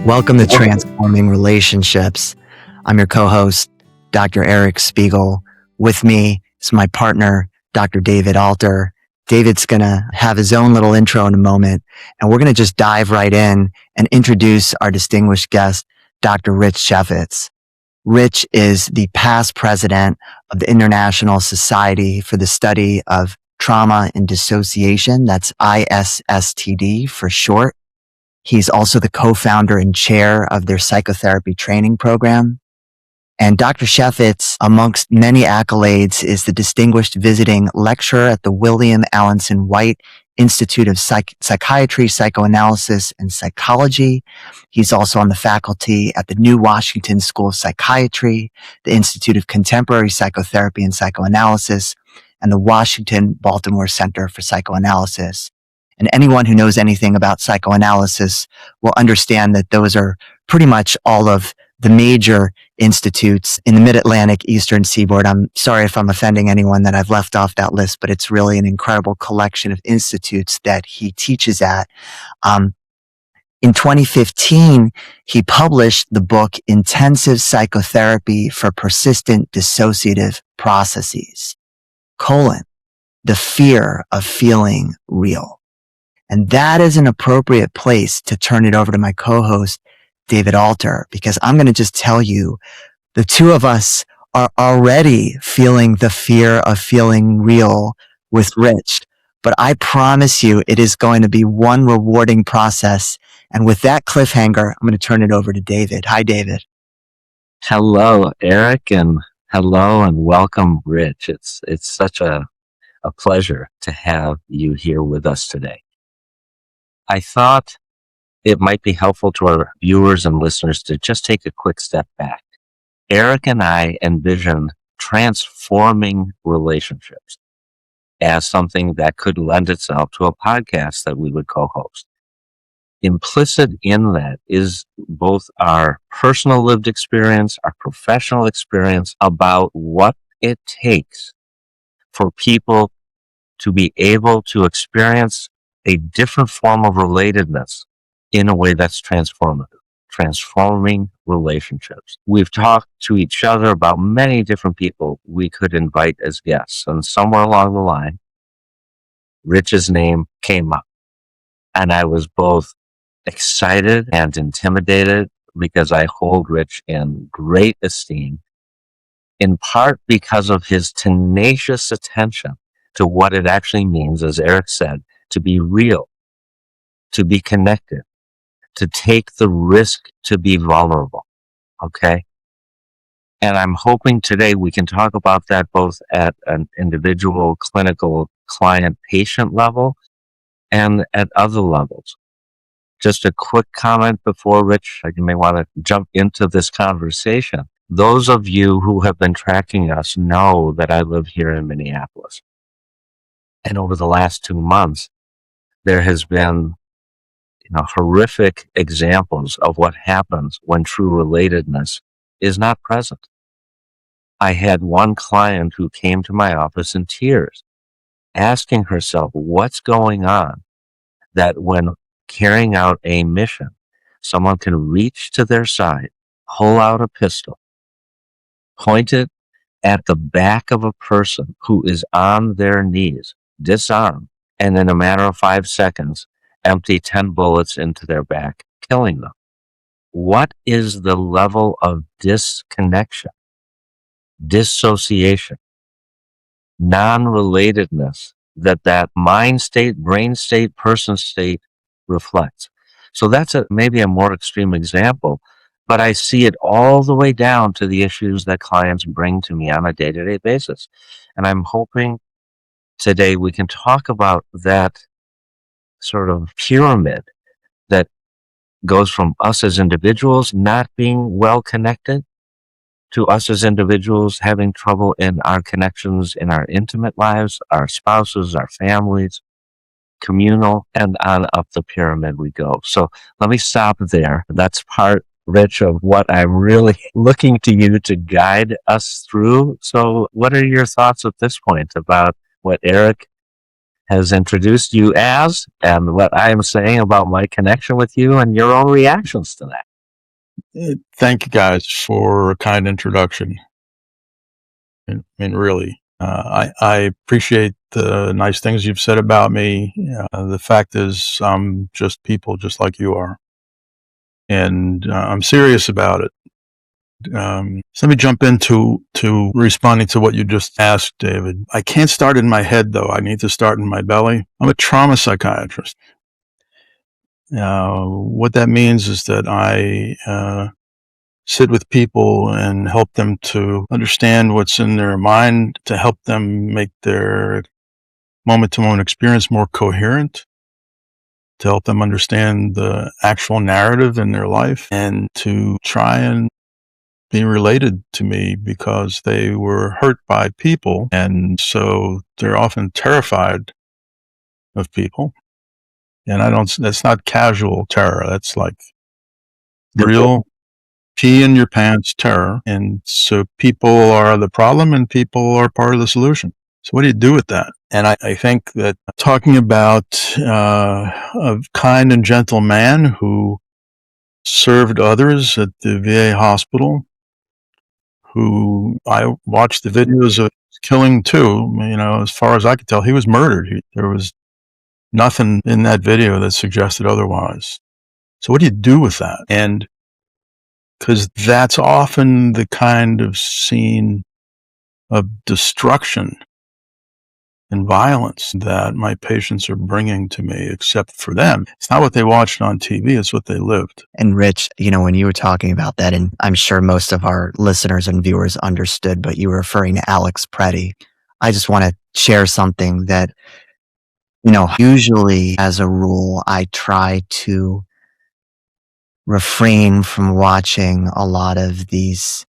Welcome to Transforming Relationships. I'm your co-host, Dr. Eric Spiegel. With me is my partner, Dr. David Alter. David's going to have his own little intro in a moment, and we're going to just dive right in and introduce our distinguished guest, Dr. Rich Chefitz. Rich is the past president of the International Society for the Study of Trauma and Dissociation. That's ISSTD for short. He's also the co-founder and chair of their psychotherapy training program. And Dr. Chefetz, amongst many accolades, is the distinguished visiting lecturer at the William Alanson White Institute of Psychiatry, Psychoanalysis, and Psychology. He's also on the faculty at the New Washington School of Psychiatry, the Institute of Contemporary Psychotherapy and Psychoanalysis, and the Washington-Baltimore Center for Psychoanalysis. And anyone who knows anything about psychoanalysis will understand that those are pretty much all of the major institutes in the Mid-Atlantic Eastern Seaboard. I'm sorry if I'm offending anyone that I've left off that list, but it's really an incredible collection of institutes that he teaches at. In 2015, he published the book Intensive Psychotherapy for Persistent Dissociative Processes, the fear of feeling real. And that is an appropriate place to turn it over to my co-host, David Alter, because I'm going to just tell you, the two of us are already feeling the fear of feeling real with Rich. But I promise you, it is going to be one rewarding process. And with that cliffhanger, I'm going to turn it over to David. Hi, David. Hello, Eric, and hello and welcome, Rich. It's such a pleasure to have you here with us today. I thought it might be helpful to our viewers and listeners to just take a quick step back. Eric and I envision transforming relationships as something that could lend itself to a podcast that we would co-host. Implicit in that is both our personal lived experience, our professional experience about what it takes for people to be able to experience a different form of relatedness in a way that's transformative, transforming relationships. We've talked to each other about many different people we could invite as guests, and somewhere along the line, Rich's name came up. And I was both excited and intimidated because I hold Rich in great esteem, in part because of his tenacious attention to what it actually means, as Eric said, to be real, to be connected, to take the risk to be vulnerable. Okay? And I'm hoping today we can talk about that both at an individual, clinical, client, patient level and at other levels. Just a quick comment before Rich, you may want to jump into this conversation. Those of you who have been tracking us know that I live here in Minneapolis. And over the last 2 months, there has been horrific examples of what happens when true relatedness is not present. I had one client who came to my office in tears, asking herself what's going on, that when carrying out a mission, someone can reach to their side, pull out a pistol, point it at the back of a person who is on their knees, disarmed, and in a matter of 5 seconds, empty 10 bullets into their back, killing them. What is the level of disconnection, dissociation, non-relatedness that mind state, brain state, person state reflects? So that's maybe a more extreme example, but I see it all the way down to the issues that clients bring to me on a day-to-day basis. And I'm hoping today we can talk about that sort of pyramid that goes from us as individuals not being well connected to us as individuals having trouble in our connections in our intimate lives, our spouses, our families, communal, and on up the pyramid we go. So let me stop there. That's part, Rich, of what I'm really looking to you to guide us through. So what are your thoughts at this point about what Eric has introduced you as, and what I am saying about my connection with you and your own reactions to that. Thank you guys for a kind introduction. I mean, really, I appreciate the nice things you've said about me. The fact is, I'm just people just like you are. And I'm serious about it. So let me jump into responding to what you just asked, David. I can't start in my head, though. I need to start in my belly. I'm a trauma psychiatrist. What that means is that I sit with people and help them to understand what's in their mind, to help them make their moment-to-moment experience more coherent, to help them understand the actual narrative in their life, and to try and be related to me because they were hurt by people, and so they're often terrified of people. And that's not casual terror. That's like real pee in your pants terror. And so people are the problem and people are part of the solution. So what do you do with that? And I think that talking about a kind and gentle man who served others at the VA hospital, who I watched the videos of killing too, as far as I could tell, he was murdered. There was nothing in that video that suggested otherwise. So what do you do with that? And because that's often the kind of scene of destruction and violence that my patients are bringing to me, except for them. It's not what they watched on TV, it's what they lived. And Rich, when you were talking about that, and I'm sure most of our listeners and viewers understood, but you were referring to Alex Preddy. I just want to share something that, usually as a rule, I try to refrain from watching a lot of these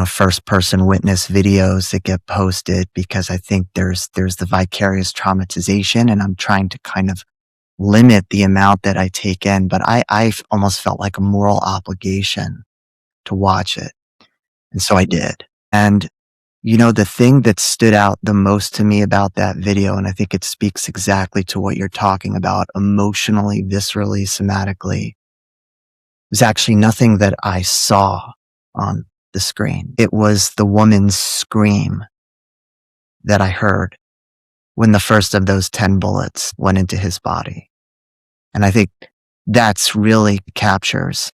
first person witness videos that get posted, because I think there's the vicarious traumatization, and I'm trying to kind of limit the amount that I take in, but I almost felt like a moral obligation to watch it. And so I did. And the thing that stood out the most to me about that video, and I think it speaks exactly to what you're talking about emotionally, viscerally, somatically, was actually nothing that I saw on the screen. It was the woman's scream that I heard when the first of those 10 bullets went into his body. And I think that's really captures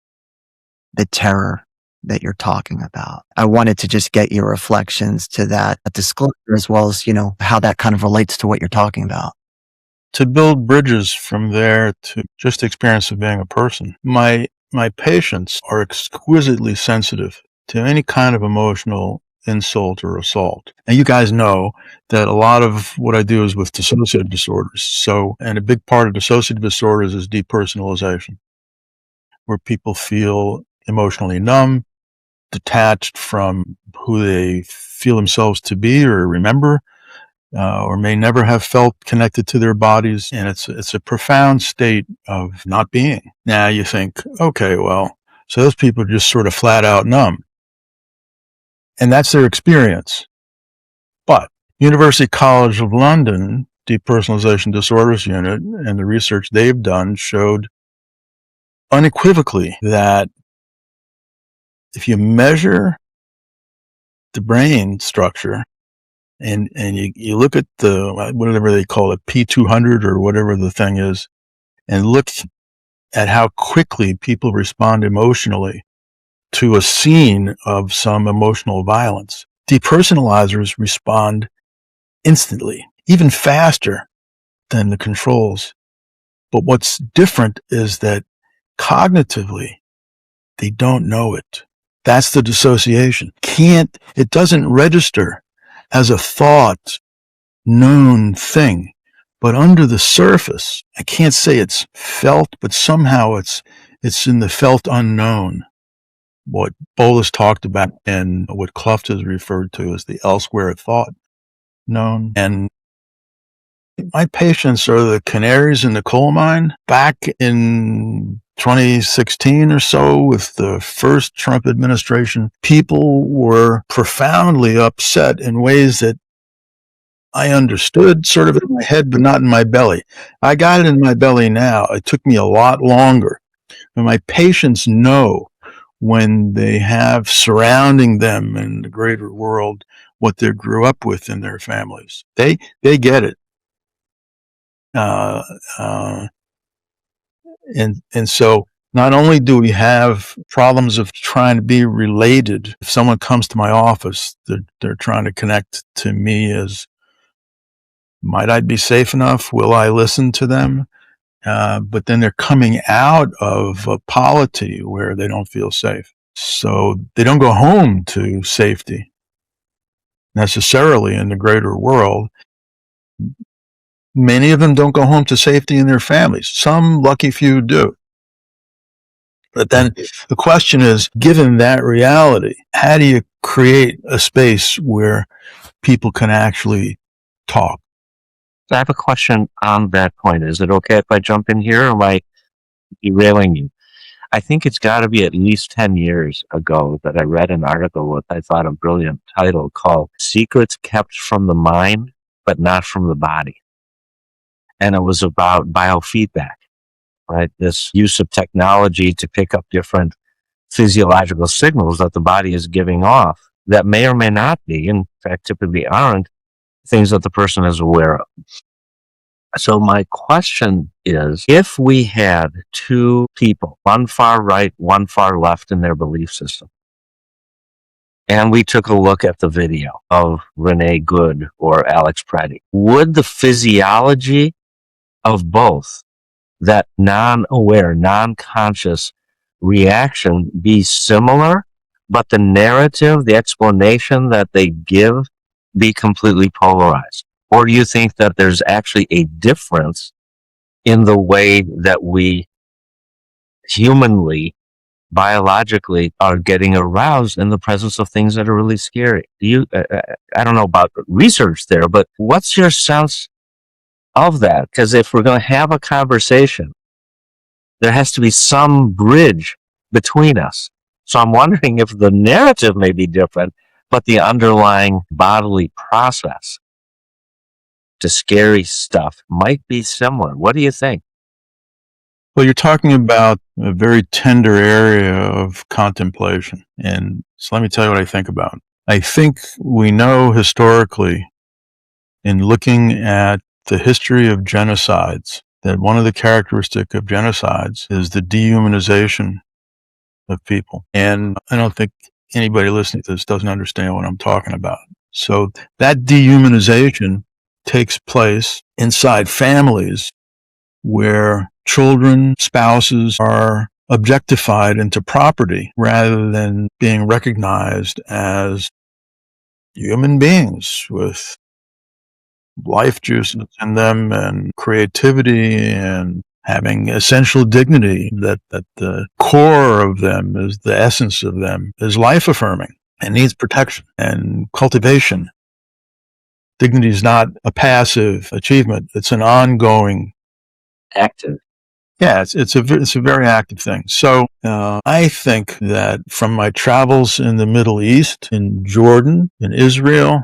the terror that you're talking about. I wanted to just get your reflections to that disclosure, as well as, how that kind of relates to what you're talking about. To build bridges from there to just the experience of being a person. My patients are exquisitely sensitive to any kind of emotional insult or assault. And you guys know that a lot of what I do is with dissociative disorders. And a big part of dissociative disorders is depersonalization, where people feel emotionally numb, detached from who they feel themselves to be or remember, or may never have felt connected to their bodies. And it's a profound state of not being. Now you think, okay, well, so those people are just sort of flat out numb. And that's their experience. But University College of London Depersonalization Disorders Unit and the research they've done showed unequivocally that if you measure the brain structure and you look at the, whatever they call it, P200 or whatever the thing is, and look at how quickly people respond emotionally to a scene of some emotional violence, depersonalizers respond instantly, even faster than the controls. But what's different is that cognitively, they don't know it. That's the dissociation. It doesn't register as a thought, known thing. But under the surface, I can't say it's felt, but somehow it's in the felt unknown. What Bolus talked about and what Kluft has referred to as the elsewhere thought known. And my patients are the canaries in the coal mine. Back in 2016 or so, with the first Trump administration, people were profoundly upset in ways that I understood sort of in my head, but not in my belly. I got it in my belly now. It took me a lot longer. And my patients know when they have surrounding them in the greater world what they grew up with in their families. They get it. And so not only do we have problems of trying to be related, if someone comes to my office, they're trying to connect to me as, might I be safe enough? Will I listen to them? But then they're coming out of a polity where they don't feel safe. So they don't go home to safety necessarily in the greater world. Many of them don't go home to safety in their families. Some lucky few do. But then the question is, given that reality, how do you create a space where people can actually talk? I have a question on that point. Is it okay if I jump in here, or am I derailing you? I think it's got to be at least 10 years ago that I read an article with, I thought, a brilliant title called Secrets Kept from the Mind, but Not from the Body. And it was about biofeedback, right? This use of technology to pick up different physiological signals that the body is giving off that may or may not be, in fact, typically aren't, things that the person is aware of. So my question is, if we had two people, one far right, one far left in their belief system, and we took a look at the video of Renee Good or Alex Preddy, would the physiology of both, that non-aware, non-conscious reaction, be similar, but the narrative, the explanation that they give, be completely polarized? Or do you think that there's actually a difference in the way that we humanly, biologically, are getting aroused in the presence of things that are really scary? I don't know about research there, but what's your sense of that? Because if we're going to have a conversation, there has to be some bridge between us. So I'm wondering if the narrative may be different, but the underlying bodily process to scary stuff might be similar. What do you think? Well, you're talking about a very tender area of contemplation. And so let me tell you what I think about. I think we know historically, in looking at the history of genocides, that one of the characteristics of genocides is the dehumanization of people. And I don't think anybody listening to this doesn't understand what I'm talking about. So that dehumanization takes place inside families where children, spouses are objectified into property rather than being recognized as human beings with life juices in them and creativity and having essential dignity, that the core of them, is the essence of them, is life affirming and needs protection and cultivation. Dignity is not a passive achievement. It's an ongoing active. Yeah, it's a very active thing. So I think that from my travels in the Middle East, in Jordan, in Israel,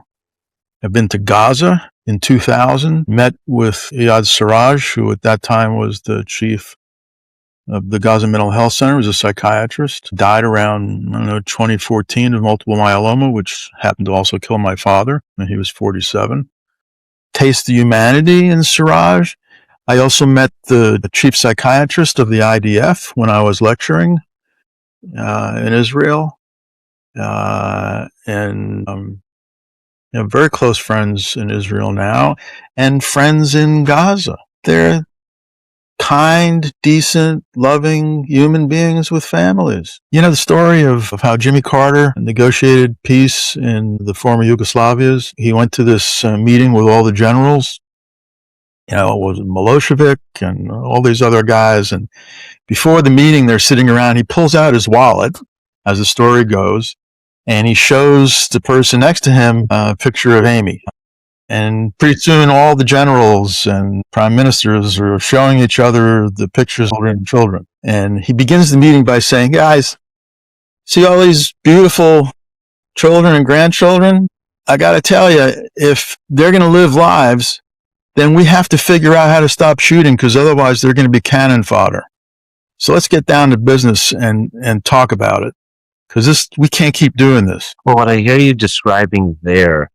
I've been to Gaza in 2000, met with Iyad Siraj, who at that time was the chief of the Gaza Mental Health Center, was a psychiatrist, died around, 2014 of multiple myeloma, which happened to also kill my father when he was 47. Taste the humanity in Siraj. I also met the chief psychiatrist of the IDF when I was lecturing in Israel, and very close friends in Israel now, and friends in Gaza. They're kind, decent, loving human beings with families. You know the story of how Jimmy Carter negotiated peace in the former Yugoslavias? He went to this meeting with all the generals. It was Milosevic and all these other guys. And before the meeting, they're sitting around. He pulls out his wallet, as the story goes, and he shows the person next to him a picture of Amy. And pretty soon, all the generals and prime ministers are showing each other the pictures of their children. And he begins the meeting by saying, guys, see all these beautiful children and grandchildren? I got to tell you, if they're going to live lives, then we have to figure out how to stop shooting, because otherwise they're going to be cannon fodder. So let's get down to business and talk about it. because we can't keep doing this. Well, what I hear you describing there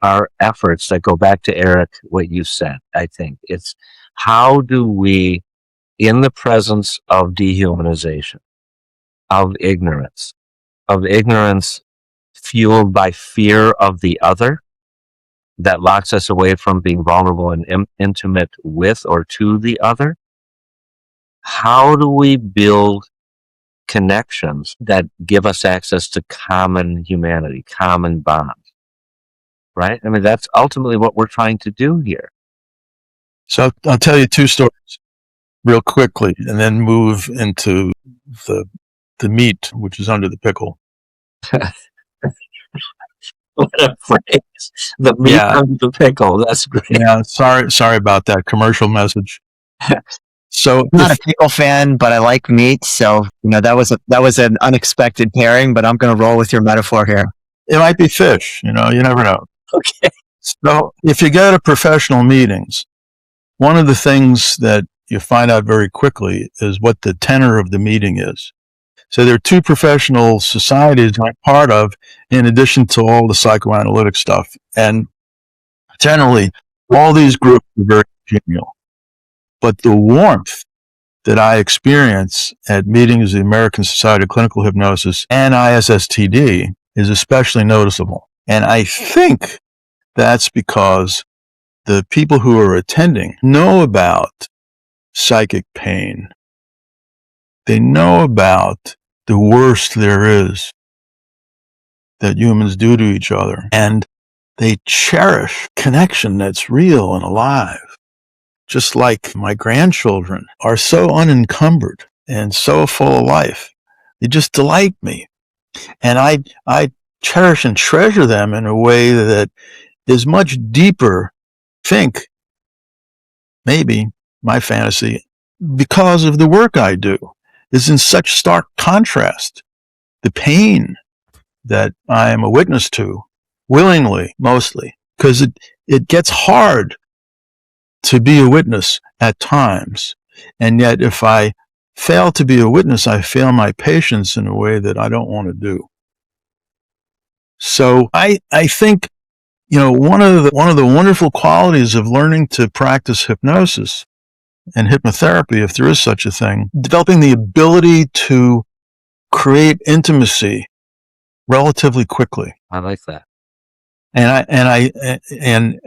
are efforts that go back to Eric, what you said. I think it's how do we, in the presence of dehumanization, of ignorance fueled by fear of the other that locks us away from being vulnerable and intimate with or to the other. How do we build connections that give us access to common humanity, common bonds? Right? I mean, that's ultimately what we're trying to do here. So I'll tell you two stories real quickly and then move into the meat, which is under the pickle. What a phrase. The meat under the pickle. That's great. Yeah, sorry about that commercial message. So I'm not a pickle fan, but I like meat. So, that was an unexpected pairing, but I'm going to roll with your metaphor here. It might be fish, you never know. Okay. So if you go to professional meetings, one of the things that you find out very quickly is what the tenor of the meeting is. So there are two professional societies I'm part of, in addition to all the psychoanalytic stuff. And generally, all these groups are very genial. But the warmth that I experience at meetings of the American Society of Clinical Hypnosis and ISSTD is especially noticeable. And I think that's because the people who are attending know about psychic pain. They know about the worst there is that humans do to each other. And they cherish connection that's real and alive. Just like my grandchildren are so unencumbered and so full of life. They just delight me. And I cherish and treasure them in a way that is much deeper, maybe my fantasy, because of the work I do, is in such stark contrast. The pain that I am a witness to, willingly, mostly, because it gets hard to be a witness at times. And yet if I fail to be a witness, I fail my patients in a way that I don't want to do. So I think, one of the wonderful qualities of learning to practice hypnosis and hypnotherapy, if there is such a thing, developing the ability to create intimacy relatively quickly. I like that. And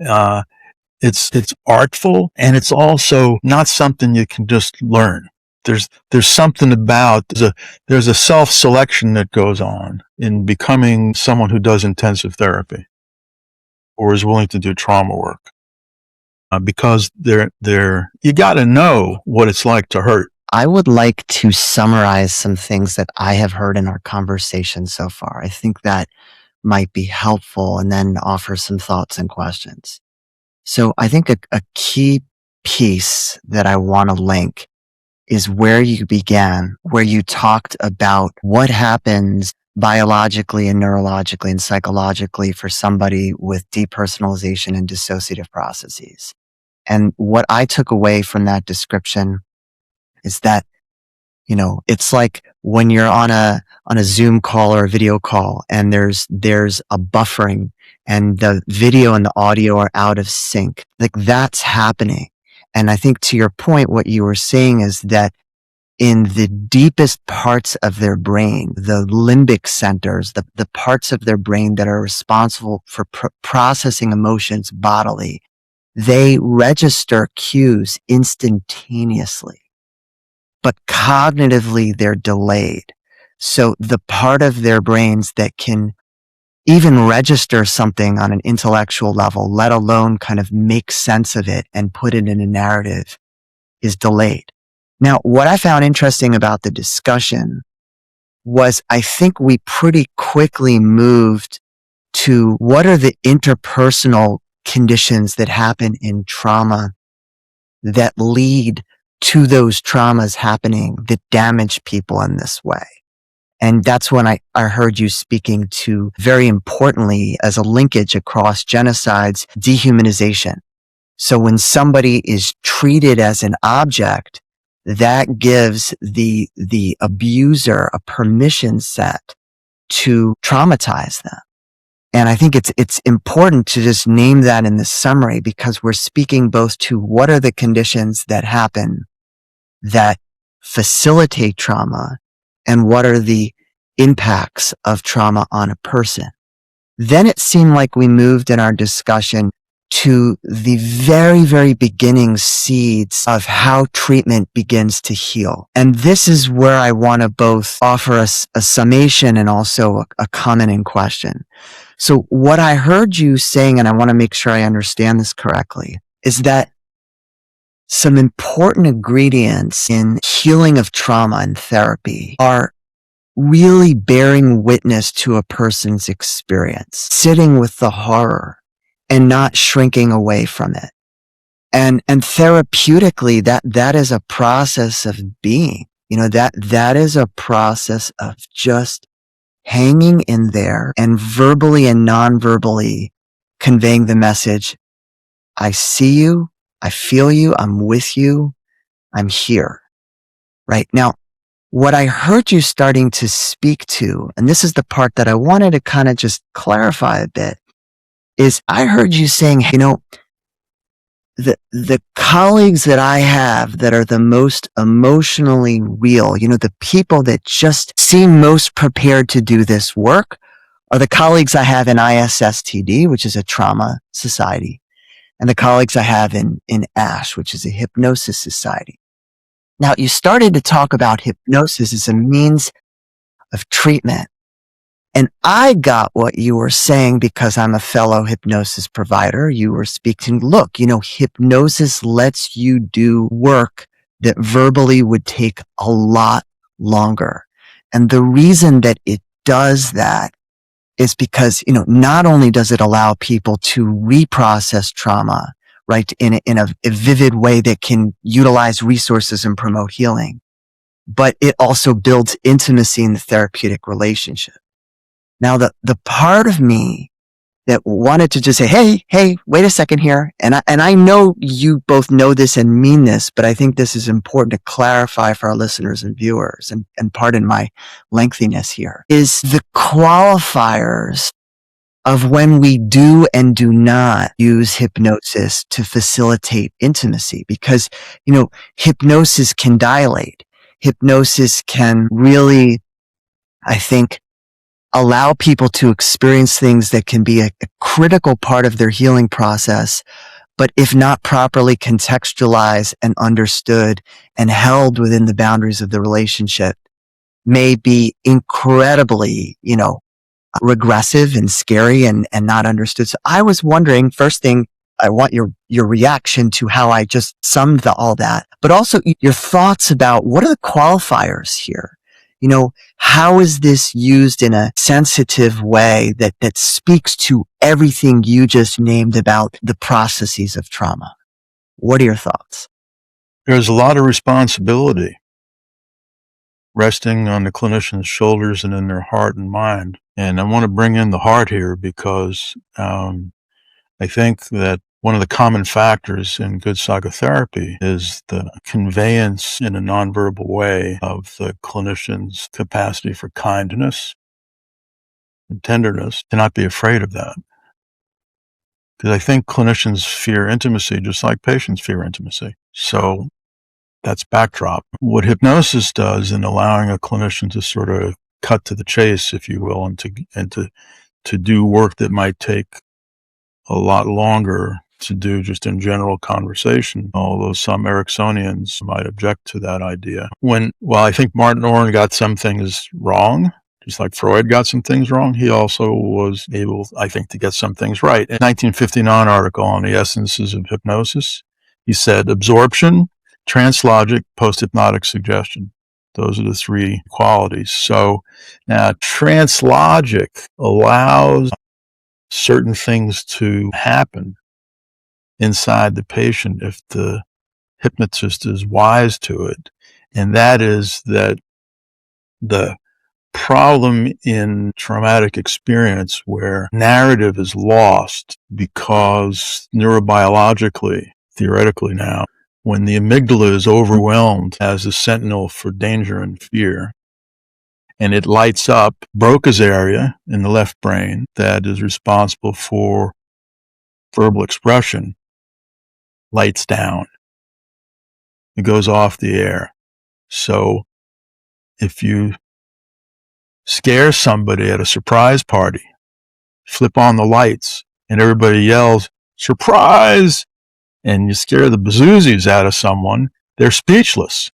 it's artful, and it's also not something you can just learn. There's something about, there's a self-selection that goes on in becoming someone who does intensive therapy or is willing to do trauma work. Because you got to know what it's like to hurt. I would like to summarize some things that I have heard in our conversation so far. I think that might be helpful, and then offer some thoughts and questions. So I think a key piece that I want to link is where you began, where you talked about what happens biologically and neurologically and psychologically for somebody with depersonalization and dissociative processes. And what I took away from that description is that, it's like when you're on a Zoom call or a video call and there's a buffering and the video and the audio are out of sync. Like, that's happening. And I think, to your point, what you were saying is that in the deepest parts of their brain, the limbic centers, the parts of their brain that are responsible for processing emotions bodily, they register cues instantaneously. But cognitively, they're delayed. So the part of their brains that can even register something on an intellectual level, let alone kind of make sense of it and put it in a narrative, is delayed. Now, what I found interesting about the discussion was I think we pretty quickly moved to what are the interpersonal conditions that happen in trauma that lead to those traumas happening that damage people in this way. And that's when I heard you speaking to, very importantly, as a linkage across genocides, dehumanization. So when somebody is treated as an object, that gives the abuser a permission set to traumatize them. And I think it's important to just name that in the summary, because we're speaking both to what are the conditions that happen that facilitate trauma and what are the impacts of trauma on a person. Then it seemed like we moved in our discussion to the very, very beginning seeds of how treatment begins to heal. And this is where I want to both offer us a summation and also a comment and question. So what I heard you saying, and I want to make sure I understand this correctly, is that some important ingredients in healing of trauma and therapy are really bearing witness to a person's experience, sitting with the horror and not shrinking away from it. And therapeutically, that is a process of being, that is a process of just hanging in there and verbally and non-verbally conveying the message, I see you, I feel you, I'm with you, I'm here. Right? Now, what I heard you starting to speak to, and this is the part that I wanted to kind of just clarify a bit, is I heard you saying, the colleagues that I have that are the most emotionally real, the people that just seem most prepared to do this work are the colleagues I have in ISSTD, which is a trauma society, and the colleagues I have in ASH, which is a hypnosis society. Now, you started to talk about hypnosis as a means of treatment. And I got what you were saying because I'm a fellow hypnosis provider. You were speaking, look, hypnosis lets you do work that verbally would take a lot longer. And the reason that it does that is because, not only does it allow people to reprocess trauma, right, in a vivid way that can utilize resources and promote healing, but it also builds intimacy in the therapeutic relationship. Now, the part of me that wanted to just say, hey, wait a second here. And I know you both know this and mean this, but I think this is important to clarify for our listeners and viewers, and pardon my lengthiness here, is the qualifiers of when we do and do not use hypnosis to facilitate intimacy. Because, hypnosis can dilate. Hypnosis can really, I think, allow people to experience things that can be a critical part of their healing process, but if not properly contextualized and understood and held within the boundaries of the relationship, may be incredibly, regressive and scary and not understood. So I was wondering, first thing, I want your reaction to how I just summed all that, but also your thoughts about what are the qualifiers here? How is this used in a sensitive way that speaks to everything you just named about the processes of trauma? What are your thoughts? There's a lot of responsibility resting on the clinician's shoulders and in their heart and mind. And I want to bring in the heart here because I think that one of the common factors in good psychotherapy is the conveyance in a nonverbal way of the clinician's capacity for kindness and tenderness, to not be afraid of that. Because I think clinicians fear intimacy just like patients fear intimacy. So that's backdrop. What hypnosis does in allowing a clinician to sort of cut to the chase, if you will, and to do work that might take a lot longer to do just in general conversation, although some Ericksonians might object to that idea. While I think Martin Orrin got some things wrong, just like Freud got some things wrong, he also was able, I think, to get some things right. In a 1959 article on the essences of hypnosis, he said, absorption, translogic, post-hypnotic suggestion. Those are the three qualities. So now translogic allows certain things to happen inside the patient if the hypnotist is wise to it. And that is that the problem in traumatic experience where narrative is lost because neurobiologically, theoretically now, when the amygdala is overwhelmed as a sentinel for danger and fear, and it lights up Broca's area in the left brain that is responsible for verbal expression, lights down. It goes off the air. So if you scare somebody at a surprise party, flip on the lights and everybody yells, "Surprise!" and you scare the bezoozes out of someone, they're speechless.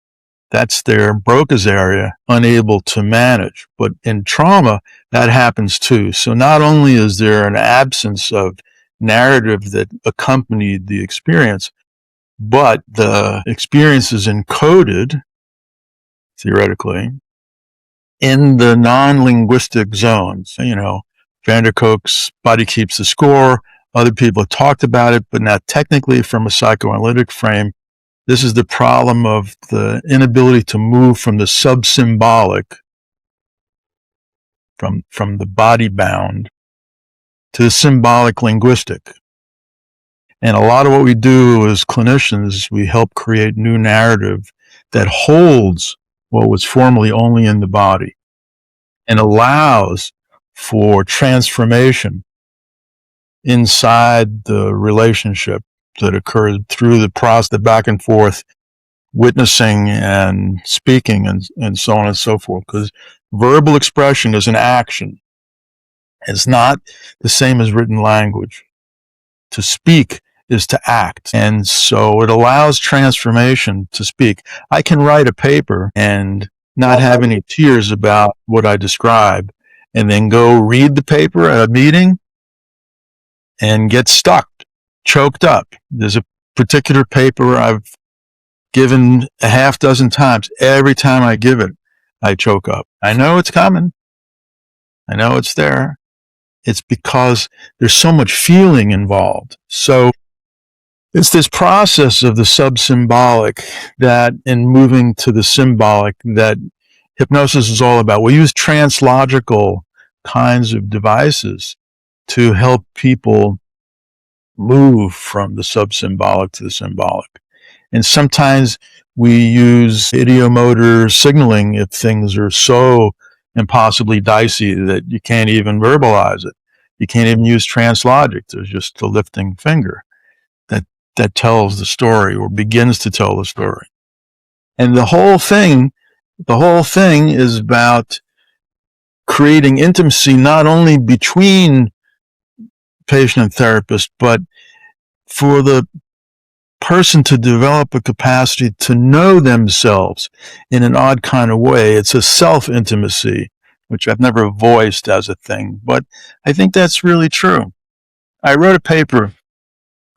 That's their Broca's area, unable to manage. But in trauma, that happens too. So not only is there an absence of narrative that accompanied the experience, but the experience is encoded, theoretically, in the non-linguistic zones. Van der Kolk's Body Keeps the Score. Other people have talked about it, but not technically from a psychoanalytic frame. This is the problem of the inability to move from the sub-symbolic, from the body-bound, to the symbolic linguistic. And a lot of what we do as clinicians, we help create new narrative that holds what was formerly only in the body and allows for transformation inside the relationship that occurred through the process, the back and forth, witnessing and speaking and so on and so forth. Because verbal expression is an action. It's not the same as written language. To speak is to act. And so it allows transformation to speak. I can write a paper and not have any tears about what I describe, and then go read the paper at a meeting and get stuck, choked up. There's a particular paper I've given a half dozen times. Every time I give it, I choke up. I know it's coming. I know it's there. It's because there's so much feeling involved. So it's this process of the sub-symbolic that, in moving to the symbolic, that hypnosis is all about. We use translogical kinds of devices to help people move from the sub-symbolic to the symbolic. And sometimes we use ideomotor signaling if things are so impossibly dicey that you can't even verbalize it. You can't even use translogic. There's just a lifting finger that tells the story or begins to tell the story. And the whole thing is about creating intimacy not only between patient and therapist, but for the person to develop a capacity to know themselves in an odd kind of way. It's a self-intimacy, which I've never voiced as a thing, but I think that's really true. I wrote a paper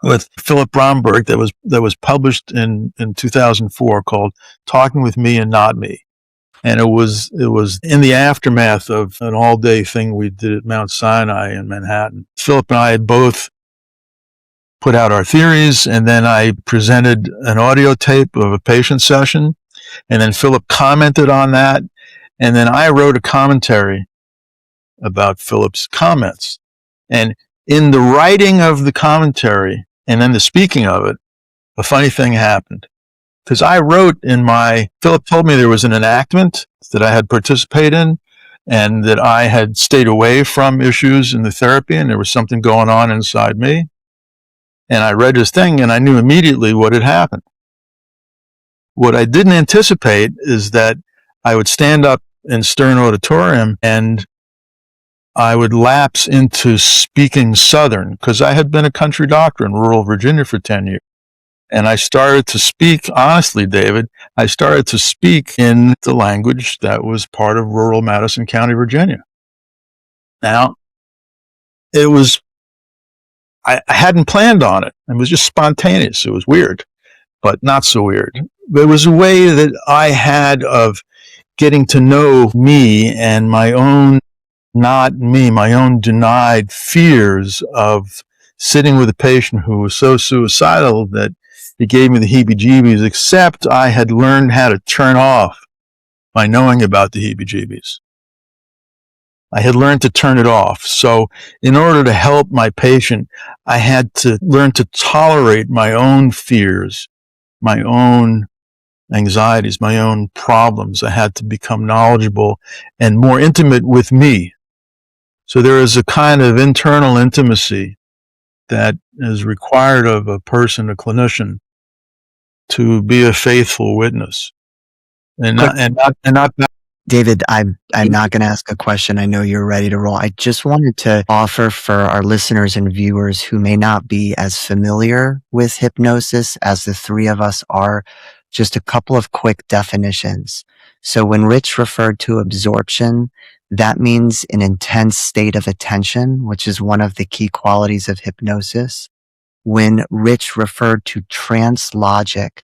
with Philip Bromberg that was published in 2004 called Talking with Me and Not Me. And it was in the aftermath of an all-day thing we did at Mount Sinai in Manhattan. Philip and I had both put out our theories, and then I presented an audio tape of a patient session, and then Philip commented on that, and then I wrote a commentary about Philip's comments. And in the writing of the commentary and then the speaking of it, a funny thing happened. Because I wrote Philip told me there was an enactment that I had participated in and that I had stayed away from issues in the therapy, and there was something going on inside me. And I read his thing and I knew immediately what had happened. What I didn't anticipate is that I would stand up in Stern Auditorium and I would lapse into speaking Southern, because I had been a country doctor in rural Virginia for 10 years. And I started to speak, honestly, David, I started to speak in the language that was part of rural Madison County, Virginia. Now, I hadn't planned on it. It was just spontaneous. It was weird, but not so weird. There was a way that I had of getting to know me and my own my own denied fears of sitting with a patient who was so suicidal that it gave me the heebie-jeebies, except I had learned how to turn off my knowing about the heebie-jeebies. I had learned to turn it off. So in order to help my patient, I had to learn to tolerate my own fears, my own anxieties, my own problems. I had to become knowledgeable and more intimate with me. So there is a kind of internal intimacy that is required of a person, a clinician, to be a faithful witness, and not. David, I'm not going to ask a question. I know you're ready to roll. I just wanted to offer for our listeners and viewers who may not be as familiar with hypnosis as the three of us are, just a couple of quick definitions. So when Rich referred to absorption, that means an intense state of attention, which is one of the key qualities of hypnosis. When Rich referred to trance logic,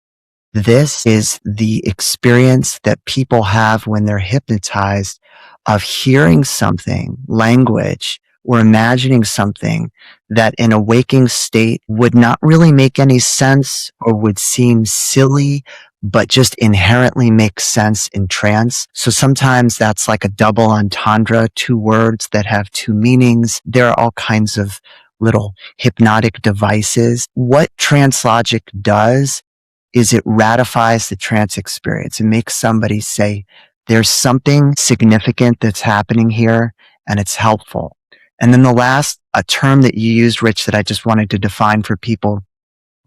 this is the experience that people have when they're hypnotized of hearing something, language, or imagining something that in a waking state would not really make any sense or would seem silly, but just inherently makes sense in trance. So sometimes that's like a double entendre, two words that have two meanings. There are all kinds of little hypnotic devices. What trance logic does is it ratifies the trance experience. It makes somebody say, there's something significant that's happening here and it's helpful. And then the last, a term that you used, Rich, that I just wanted to define for people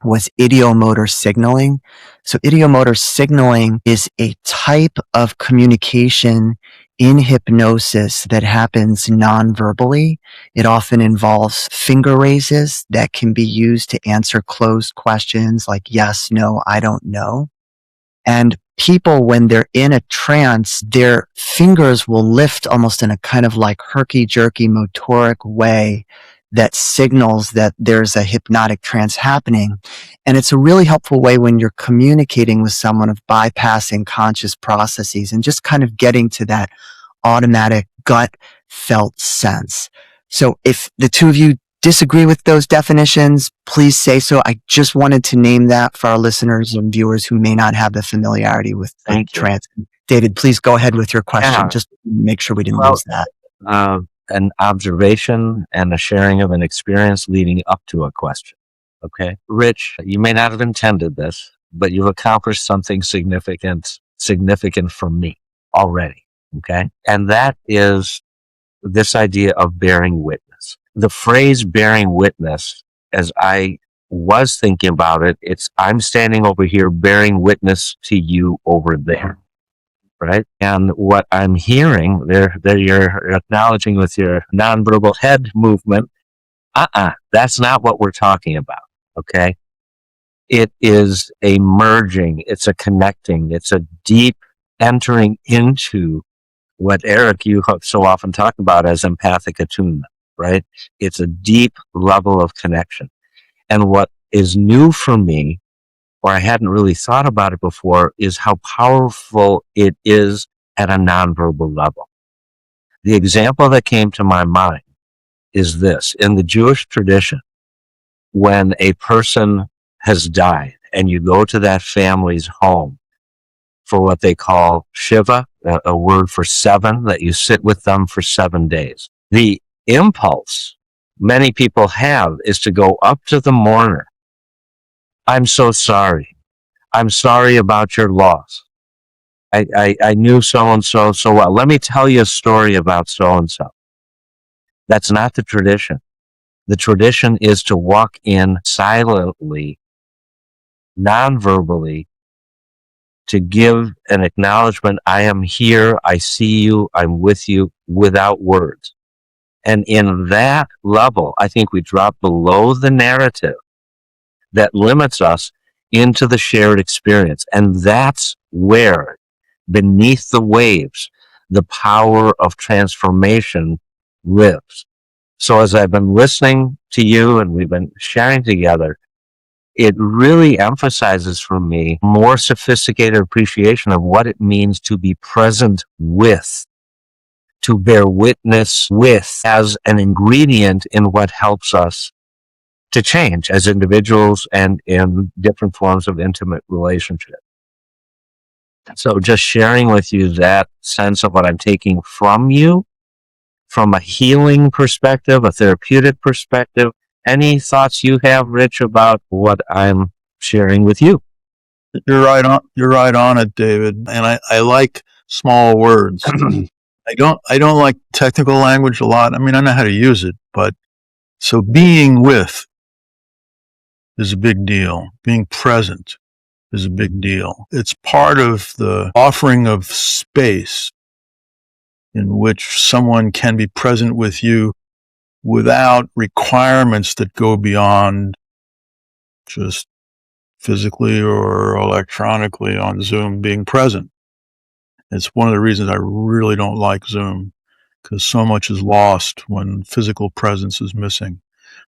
was ideomotor signaling. So ideomotor signaling is a type of communication in hypnosis that happens non-verbally. It often involves finger raises that can be used to answer closed questions like yes, no, I don't know. And people, when they're in a trance, their fingers will lift almost in a kind of like herky-jerky motoric way that signals that there's a hypnotic trance happening. And it's a really helpful way when you're communicating with someone of bypassing conscious processes and just kind of getting to that automatic gut felt sense. So if the two of you disagree with those definitions, please say so. I just wanted to name that for our listeners and viewers who may not have the familiarity with trance. David, please go ahead with your question. Just make sure we didn't lose that. An observation and a sharing of an experience leading up to a question. Okay. Rich, you may not have intended this, but you've accomplished something significant for me already. Okay. And that is this idea of bearing witness. The phrase bearing witness, as I was thinking about it, it's I'm standing over here bearing witness to you over there. Right? And what I'm hearing, there you're acknowledging with your nonverbal head movement, that's not what we're talking about. Okay? It is a merging, it's a connecting, it's a deep entering into what Eric, you have so often talked about as empathic attunement, right? It's a deep level of connection. And what is new for me, or I hadn't really thought about it before, is how powerful it is at a nonverbal level. The example that came to my mind is this. In the Jewish tradition, when a person has died and you go to that family's home for what they call Shiva, a word for seven, that you sit with them for 7 days. The impulse many people have is to go up to the mourner. I'm so sorry. I'm sorry about your loss. I knew so-and-so so well. Let me tell you a story about so-and-so. That's not the tradition. The tradition is to walk in silently, non-verbally, to give an acknowledgement. I am here. I see you. I'm with you, without words. And in that level, I think we drop below the narrative that limits us into the shared experience. And that's where, beneath the waves, the power of transformation lives. So as I've been listening to you and we've been sharing together, it really emphasizes for me more sophisticated appreciation of what it means to be present with, to bear witness with, as an ingredient in what helps us to change as individuals and in different forms of intimate relationship. So just sharing with you that sense of what I'm taking from you, from a healing perspective, a therapeutic perspective. Any thoughts you have, Rich, about what I'm sharing with you? You're right on. You're right on it, David. And I like small words. I don't like technical language a lot. I mean, I know how to use it, but so being with is a big deal. Being present is a big deal. It's part of the offering of space in which someone can be present with you without requirements that go beyond just physically or electronically on Zoom being present. It's one of the reasons I really don't like Zoom, because so much is lost when physical presence is missing.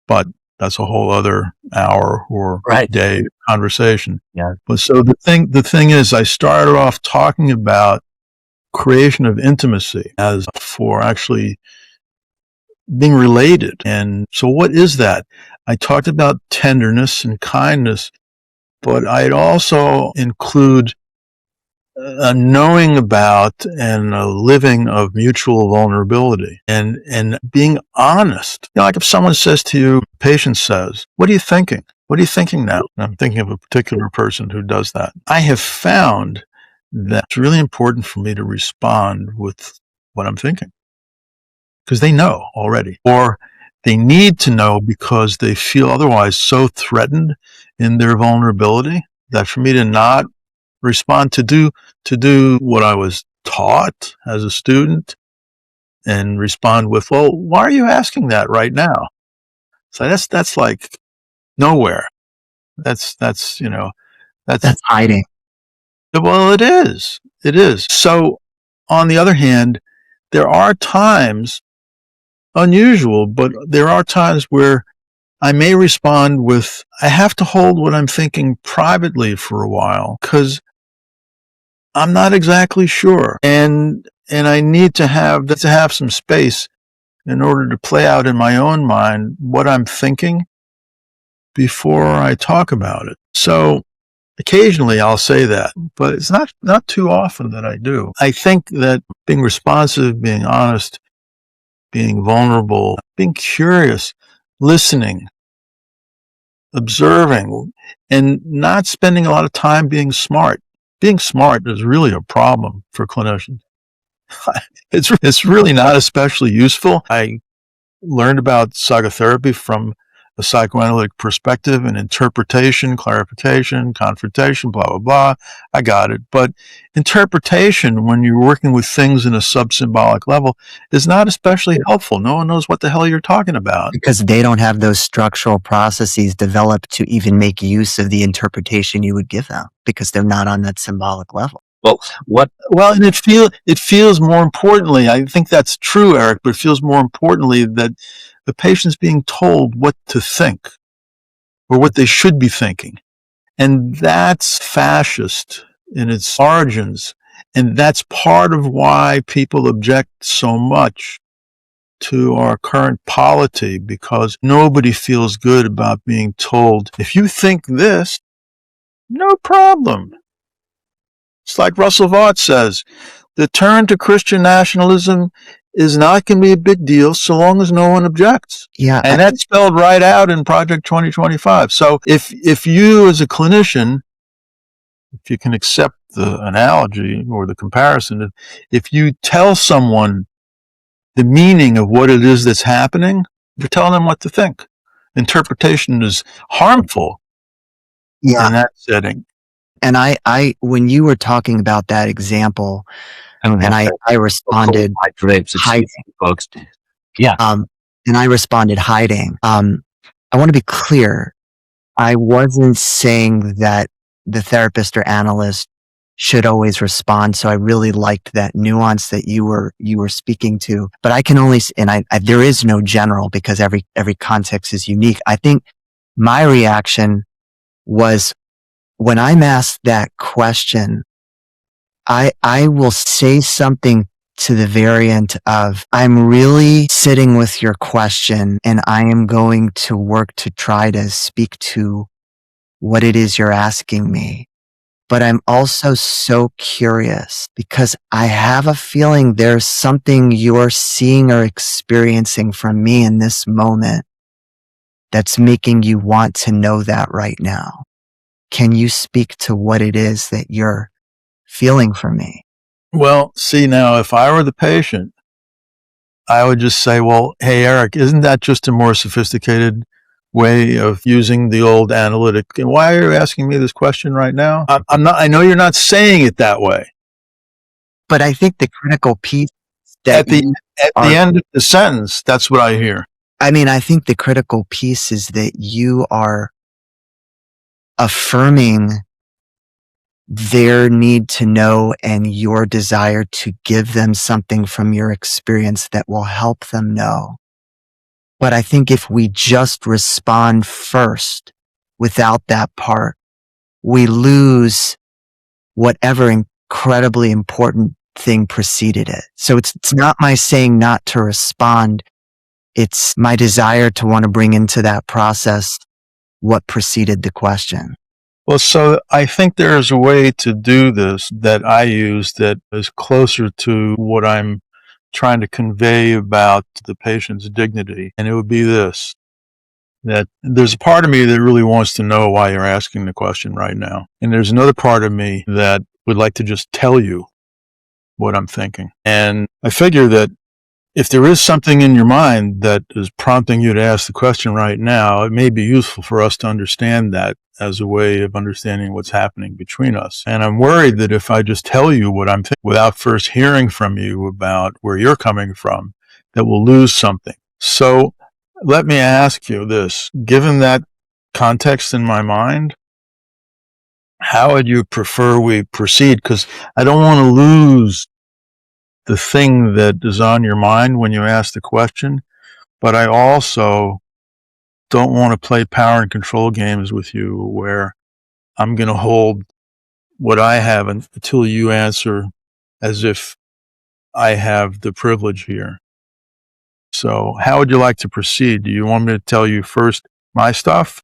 But that's a whole other hour or day conversation. Yeah. But so the thing is, I started off talking about creation of intimacy as for actually being related. And so what is that? I talked about tenderness and kindness, but I'd also include a knowing about and a living of mutual vulnerability and being honest. You know, like if someone says to you, a patient says, "What are you thinking? What are you thinking now?" And I'm thinking of a particular person who does that. I have found that it's really important for me to respond with what I'm thinking, because they know already, or they need to know because they feel otherwise so threatened in their vulnerability that for me to not respond, to do what I was taught as a student and respond with, "Well, why are you asking that right now?" So that's like nowhere. That's hiding. Well, it is. It is. So on the other hand, there are times, unusual, but there are times where I may respond with, I have to hold what I'm thinking privately for a while because I'm not exactly sure. And I need to have some space in order to play out in my own mind what I'm thinking before I talk about it. So occasionally I'll say that, but it's not too often that I do. I think that being responsive, being honest, being vulnerable, being curious, listening, observing, and not spending a lot of time being smart. Being smart is really a problem for clinicians. It's really not especially useful. I learned about psychotherapy from a psychoanalytic perspective and interpretation, clarification, confrontation, blah, blah, blah. I got it. But interpretation, when you're working with things in a sub-symbolic level, is not especially helpful. No one knows what the hell you're talking about. Because they don't have those structural processes developed to even make use of the interpretation you would give them, because they're not on that symbolic level. Well, and it feels more importantly, I think that's true, Eric, but it feels more importantly that the patient's being told what to think or what they should be thinking. And that's fascist in its origins. And that's part of why people object so much to our current polity, because nobody feels good about being told, if you think this, no problem. It's like Russell Vought says, the turn to Christian nationalism is not going to be a big deal so long as no one objects. Yeah. And that's spelled right out in Project 2025. So if you as a clinician, if you can accept the analogy or the comparison, if you tell someone the meaning of what it is that's happening, you're telling them what to think. Interpretation is harmful in that setting. And I when you were talking about that example, I responded hiding, folks. Yeah. And I responded hiding. I want to be clear. I wasn't saying that the therapist or analyst should always respond. So I really liked that nuance that you were speaking to. But I can only, and there is no general, because every context is unique. I think my reaction was, when I'm asked that question, I will say something to the variant of, I'm really sitting with your question and I am going to work to try to speak to what it is you're asking me. But I'm also so curious because I have a feeling there's something you're seeing or experiencing from me in this moment that's making you want to know that right now. can you speak to what it is that you're feeling for me? Well, see, now, if I were the patient, I would just say, well, hey, Eric, isn't that just a more sophisticated way of using the old analytic? And why are you asking me this question right now? I know you're not saying it that way. But I think the critical piece that At the end of the sentence, that's what I hear. I mean, I think the critical piece is that you are affirming their need to know and your desire to give them something from your experience that will help them know. But I think if we just respond first without that part, we lose whatever incredibly important thing preceded it. So it's not my saying not to respond. It's my desire to want to bring into that process what preceded the question. Well, so I think there is a way to do this that I use that is closer to what I'm trying to convey about the patient's dignity. And it would be this, that there's a part of me that really wants to know why you're asking the question right now. And there's another part of me that would like to just tell you what I'm thinking. And I figure that if there is something in your mind that is prompting you to ask the question right now, it may be useful for us to understand that as a way of understanding what's happening between us. And I'm worried that if I just tell you what I'm thinking without first hearing from you about where you're coming from, that we'll lose something. So let me ask you this. Given that context in my mind, how would you prefer we proceed? Because I don't want to lose the thing that is on your mind when you ask the question, but I also don't want to play power and control games with you where I'm going to hold what I have until you answer as if I have the privilege here. So how would you like to proceed? Do you want me to tell you first my stuff?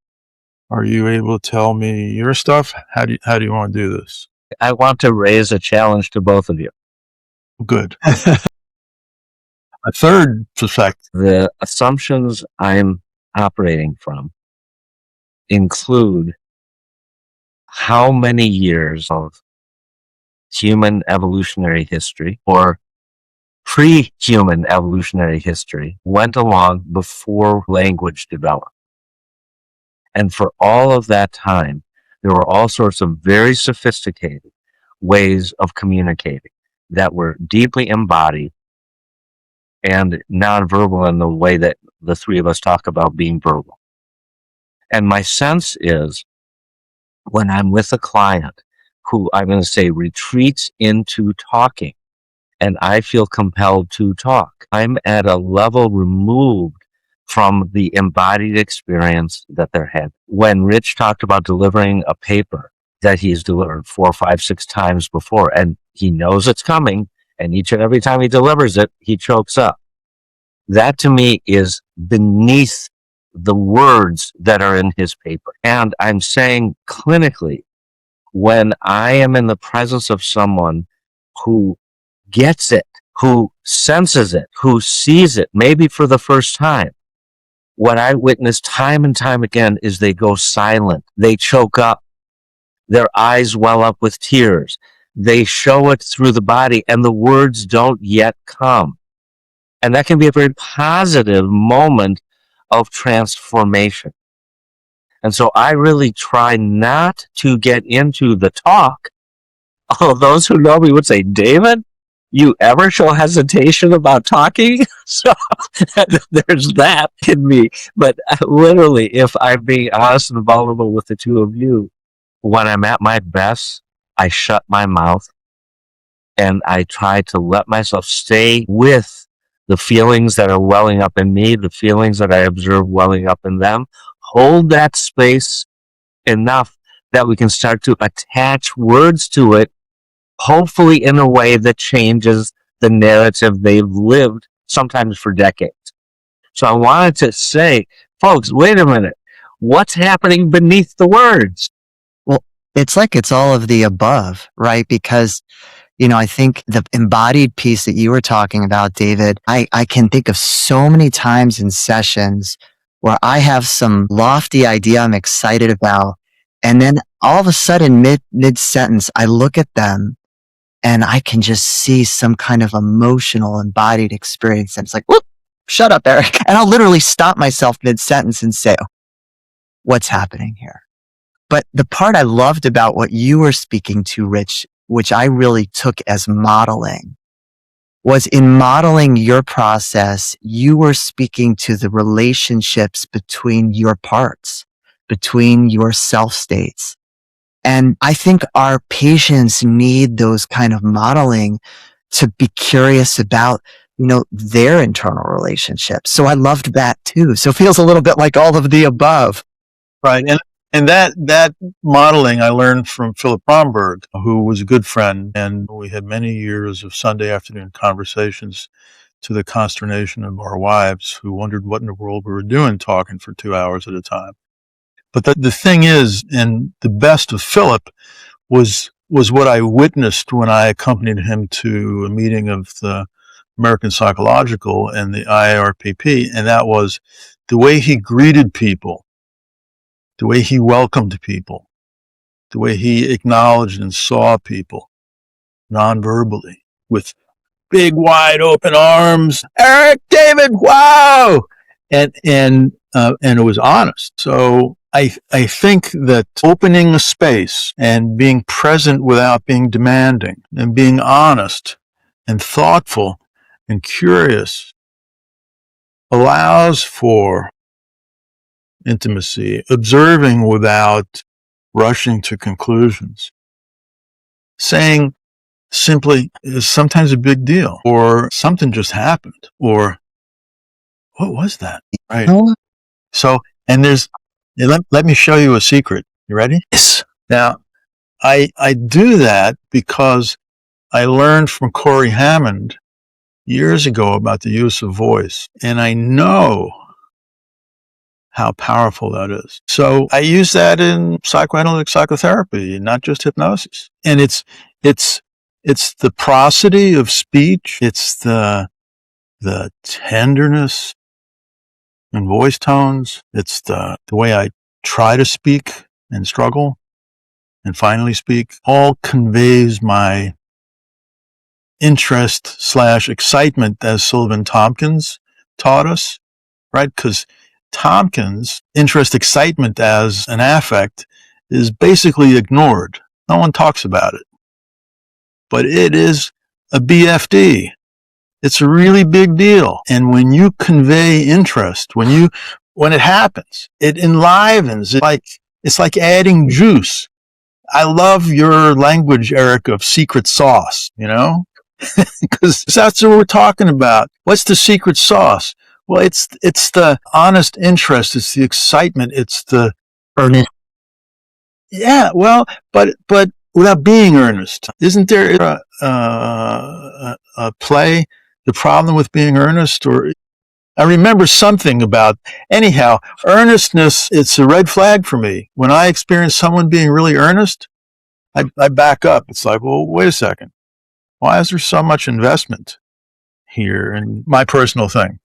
Are you able to tell me your stuff? How do you want to do this? I want to raise a challenge to both of you. Good. A third perspective. The assumptions I'm operating from include how many years of human evolutionary history or pre-human evolutionary history went along before language developed. And for all of that time, there were all sorts of very sophisticated ways of communicating that were deeply embodied and nonverbal in the way that the three of us talk about being verbal. And my sense is when I'm with a client who I'm going to say retreats into talking and I feel compelled to talk, I'm at a level removed from the embodied experience that they're having. When Rich talked about delivering a paper that he's delivered 4, 5, 6 times before, and he knows it's coming, and each and every time he delivers it, he chokes up. That to me is beneath the words that are in his paper. And I'm saying clinically, when I am in the presence of someone who gets it, who senses it, who sees it, maybe for the first time, what I witness time and time again is they go silent. They choke up. Their eyes well up with tears. They show it through the body, and the words don't yet come. And that can be a very positive moment of transformation. And so I really try not to get into the talk. Although those who know me would say, David, you ever show hesitation about talking? So there's that in me. But literally, if I'm being honest and vulnerable with the two of you, when I'm at my best, I shut my mouth and I try to let myself stay with the feelings that are welling up in me, the feelings that I observe welling up in them. Hold that space enough that we can start to attach words to it, hopefully in a way that changes the narrative they've lived, sometimes for decades. So I wanted to say, folks, wait a minute. What's happening beneath the words? Well, it's like it's all of the above, right? Because, I think the embodied piece that you were talking about, David, I can think of so many times in sessions where I have some lofty idea I'm excited about, And then all of a sudden, mid sentence, I look at them and I can just see some kind of emotional embodied experience. And it's like, whoop, shut up, Eric. And I'll literally stop myself mid sentence and say, what's happening here? But the part I loved about what you were speaking to, Rich, which I really took as modeling, was in modeling your process, you were speaking to the relationships between your parts, between your self states. And I think our patients need those kind of modeling to be curious about, their internal relationships. So I loved that too. So it feels a little bit like all of the above. Right. And that modeling I learned from Philip Bromberg, who was a good friend, and we had many years of Sunday afternoon conversations to the consternation of our wives, who wondered what in the world we were doing talking for 2 hours at a time. But the thing is, and the best of Philip was what I witnessed when I accompanied him to a meeting of the American Psychological and the IARPP, and that was the way he greeted people, the way he welcomed people, the way he acknowledged and saw people nonverbally with big, wide open arms. Eric, David, wow! And it was honest. So I think that opening a space and being present without being demanding and being honest and thoughtful and curious allows for intimacy, observing without rushing to conclusions. Saying simply is sometimes a big deal, or something just happened, or what was that? Right. So, and let me show you a secret. You ready? Yes. Now, I do that because I learned from Corey Hammond years ago about the use of voice, and I know how powerful that is. So I use that in psychoanalytic psychotherapy, not just hypnosis. And it's the prosody of speech. It's the tenderness and voice tones. It's the way I try to speak and struggle and finally speak. All conveys my interest / excitement, as Sullivan Tompkins taught us, right? Because Tompkins' interest, excitement as an affect is basically ignored. No one talks about it. But it is a BFD. It's a really big deal. And when you convey interest, when it happens, it enlivens. It's like adding juice. I love your language, Eric, of secret sauce, because that's what we're talking about. What's the secret sauce? Well, it's the honest interest. It's the excitement. It's the earnest. Yeah, well, but without being earnest. Isn't there a play, The Problem with Being Earnest? Or I remember something about, anyhow, earnestness, it's a red flag for me. When I experience someone being really earnest, I back up. It's like, well, wait a second. Why is there so much investment here in my personal thing?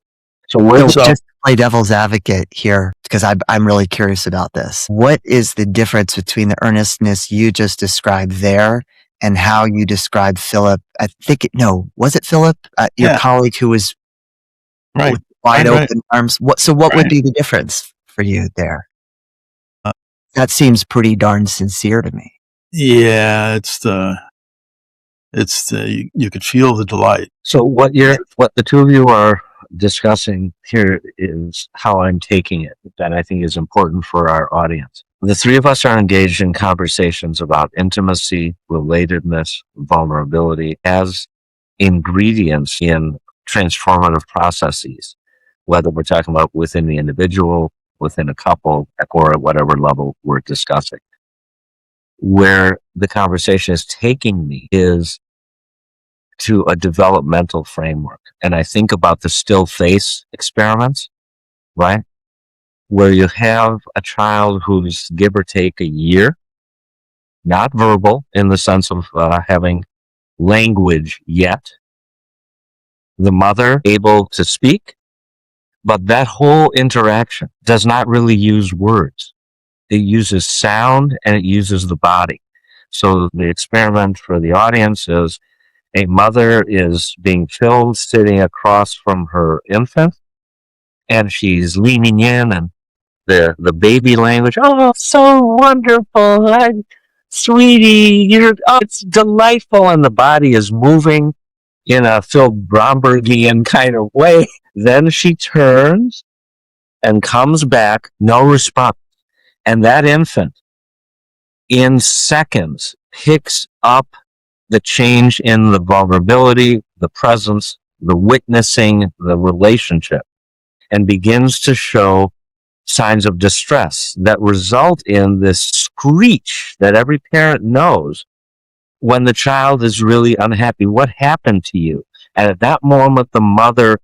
So just to play devil's advocate here, because I'm really curious about this. What is the difference between the earnestness you just described there and how you described Philip? Was it Philip, your colleague who was with wide open arms? What would be the difference for you there? That seems pretty darn sincere to me. Yeah, you could feel the delight. So what the two of you are discussing here is how I'm taking it, that I think is important for our audience. The three of us are engaged in conversations about intimacy, relatedness, vulnerability as ingredients in transformative processes, whether we're talking about within the individual, within a couple, or at whatever level we're discussing. Where the conversation is taking me is to a developmental framework. And I think about the still face experiments, right? Where you have a child who's give or take a year, not verbal in the sense of having language yet. The mother able to speak, but that whole interaction does not really use words. It uses sound and it uses the body. So the experiment for the audience is a mother is being filmed sitting across from her infant, and she's leaning in, and the baby language, oh, so wonderful, sweetie, it's delightful, and the body is moving in a Phil Brombergian kind of way. Then she turns and comes back, no response. And that infant, in seconds, picks up the change in the vulnerability, the presence, the witnessing, the relationship, and begins to show signs of distress that result in this screech that every parent knows when the child is really unhappy. What happened to you? And at that moment, the mother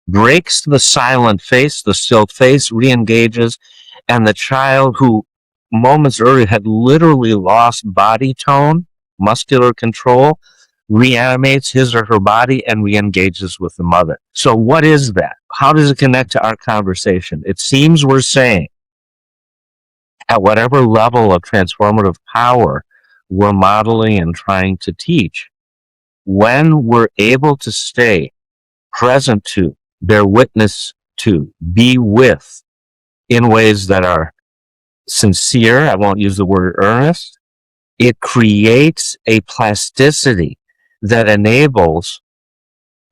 breaks the silent face, the still face, re-engages, and the child, who moments earlier had literally lost body tone, muscular control, reanimates his or her body and re-engages with the mother. So what is that? How does it connect to our conversation? It seems we're saying, at whatever level of transformative power we're modeling and trying to teach, when we're able to stay present to, bear witness to, be with, in ways that are sincere, I won't use the word earnest, it creates a plasticity that enables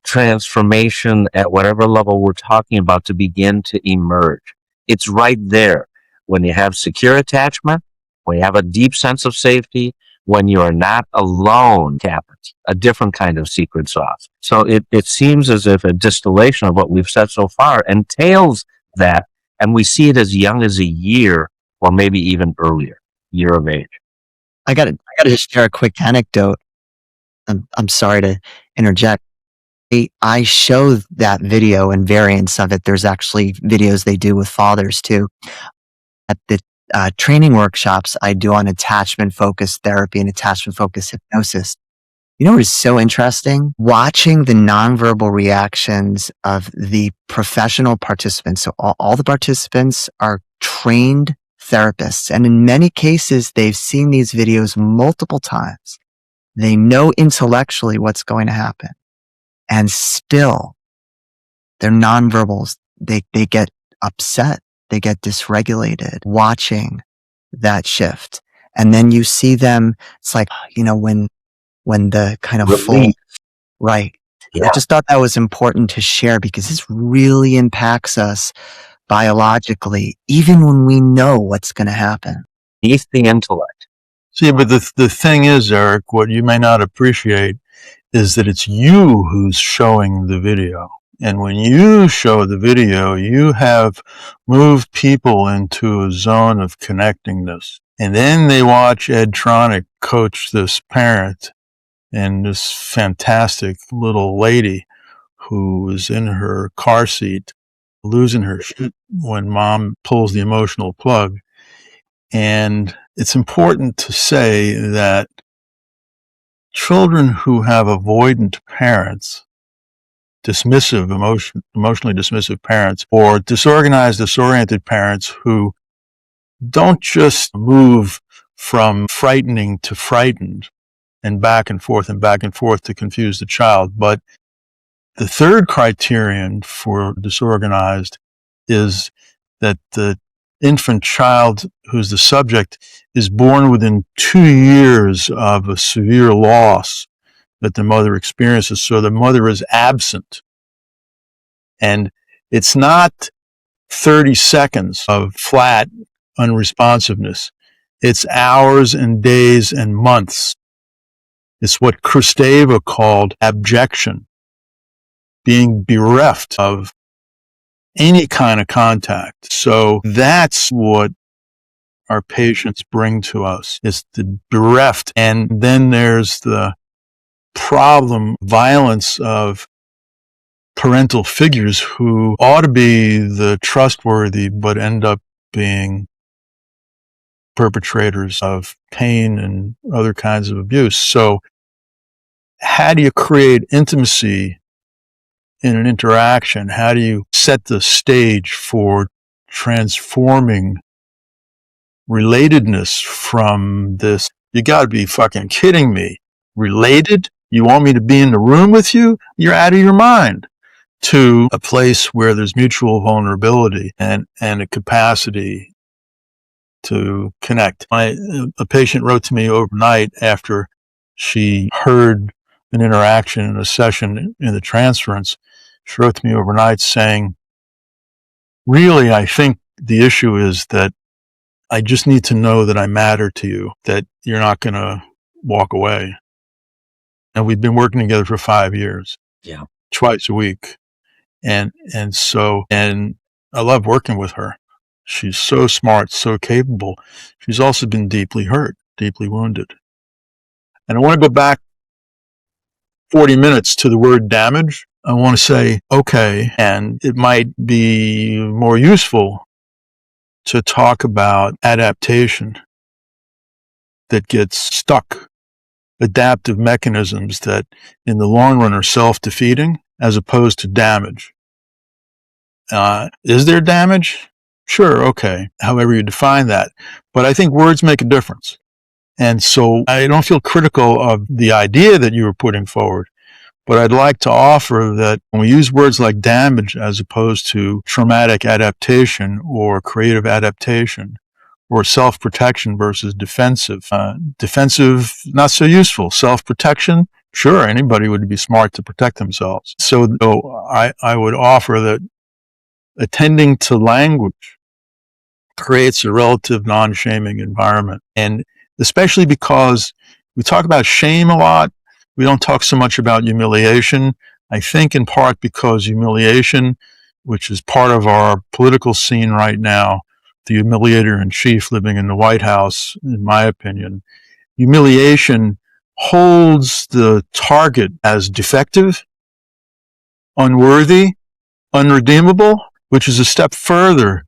transformation at whatever level we're talking about to begin to emerge. It's right there. When you have secure attachment, when you have a deep sense of safety, when you are not alone, happens. A different kind of secret sauce. So it seems as if a distillation of what we've said so far entails that, and we see it as young as a year or maybe even earlier, year of age. I gotta just share a quick anecdote. I'm sorry to interject. I show that video and variants of it. There's actually videos they do with fathers too. At the training workshops I do on attachment-focused therapy and attachment-focused hypnosis. You know what is so interesting? Watching the nonverbal reactions of the professional participants. So all the participants are trained therapists. And in many cases, they've seen these videos multiple times. They know intellectually what's going to happen. And still, their nonverbals, they get upset. They get dysregulated watching that shift. And then you see them, it's like, when the kind of full, right. Yeah. I just thought that was important to share because this really impacts us biologically, even when we know what's going to happen. Beneath the intellect. See, but the thing is, Eric, what you may not appreciate is that it's you who's showing the video. And when you show the video, you have moved people into a zone of connectingness. And then they watch Ed Tronick coach this parent and this fantastic little lady who was in her car seat, losing her shit when mom pulls the emotional plug. And it's important to say that children who have avoidant parents, emotionally dismissive parents, or disorganized, disoriented parents who don't just move from frightening to frightened and back and forth to confuse the child. But the third criterion for disorganized is that the infant child who's the subject is born within 2 years of a severe loss that the mother experiences. So the mother is absent. And it's not 30 seconds of flat unresponsiveness. It's hours and days and months. It's what Kristeva called abjection, being bereft of any kind of contact. So that's what our patients bring to us, is the bereft. And then there's the problem, violence of parental figures who ought to be the trustworthy, but end up being perpetrators of pain and other kinds of abuse. So how do you create intimacy in an interaction? How do you set the stage for transforming relatedness from this. You gotta be fucking kidding me. Related? You want me to be in the room with you? You're out of your mind. To a place where there's mutual vulnerability and a capacity to connect. A patient wrote to me overnight after she heard an interaction in a session in the transference. She wrote to me overnight saying, really, I think the issue is that I just need to know that I matter to you, that you're not going to walk away. And we've been working together for 5 years. Yeah. Twice a week. And I love working with her. She's so smart, so capable. She's also been deeply hurt, deeply wounded. And I want to go back 40 minutes to the word damage. I want to say, okay, and it might be more useful to talk about adaptation that gets stuck, adaptive mechanisms that in the long run are self-defeating as opposed to damage. Is there damage? Sure, okay, however you define that. But I think words make a difference. And so I don't feel critical of the idea that you were putting forward, but I'd like to offer that when we use words like damage as opposed to traumatic adaptation or creative adaptation or self-protection versus defensive, defensive, not so useful. Self-protection, sure, anybody would be smart to protect themselves. So I would offer that attending to language creates a relative non-shaming environment. And especially because we talk about shame a lot, we don't talk so much about humiliation. I think in part because humiliation, which is part of our political scene right now, the humiliator in chief living in the White House, in my opinion, humiliation holds the target as defective, unworthy, unredeemable, which is a step further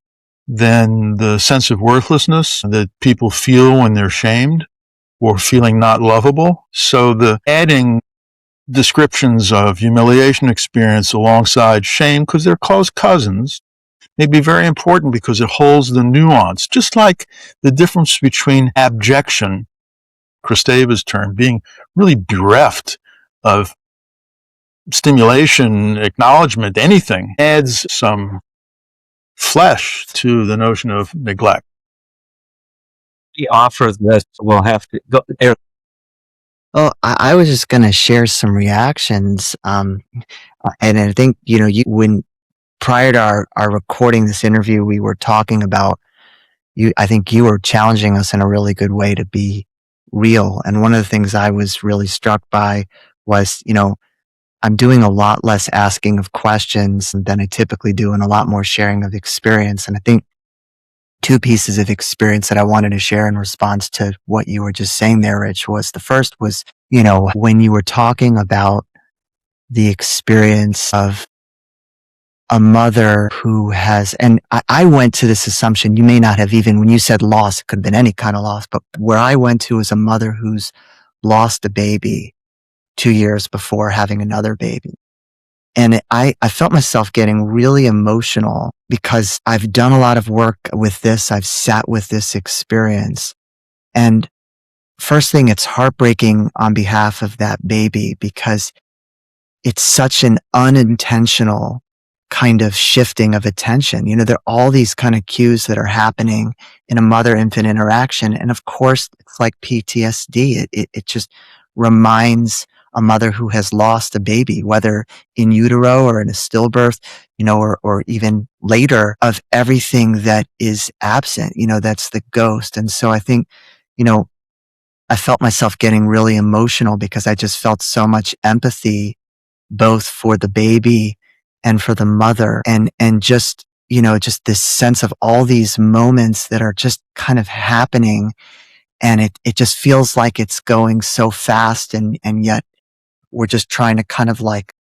than the sense of worthlessness that people feel when they're shamed or feeling not lovable. So the adding descriptions of humiliation experience alongside shame, because they're close cousins, may be very important because it holds the nuance, just like the difference between abjection, Kristeva's term, being really bereft of stimulation, acknowledgement, anything, adds some flesh to the notion of neglect. We offer this. We'll have to go. Eric. Well, I was just going to share some reactions. And I think, when prior to our recording this interview, we were talking about I think you were challenging us in a really good way to be real. And one of the things I was really struck by was, I'm doing a lot less asking of questions than I typically do and a lot more sharing of experience. And I think two pieces of experience that I wanted to share in response to what you were just saying there, Rich, was the first was, when you were talking about the experience of a mother who has, and I went to this assumption, you may not have even, when you said loss, it could have been any kind of loss, but where I went to is a mother who's lost a baby 2 years before having another baby. And I felt myself getting really emotional because I've done a lot of work with this. I've sat with this experience. And first thing, it's heartbreaking on behalf of that baby because it's such an unintentional kind of shifting of attention. There are all these kind of cues that are happening in a mother-infant interaction. And of course, it's like PTSD. It just reminds a mother who has lost a baby, whether in utero or in a stillbirth, or even later, of everything that is absent, that's the ghost. And so I think, I felt myself getting really emotional because I just felt so much empathy, both for the baby and for the mother, and just, just this sense of all these moments that are just kind of happening. And it just feels like it's going so fast, and yet we're just trying to kind of like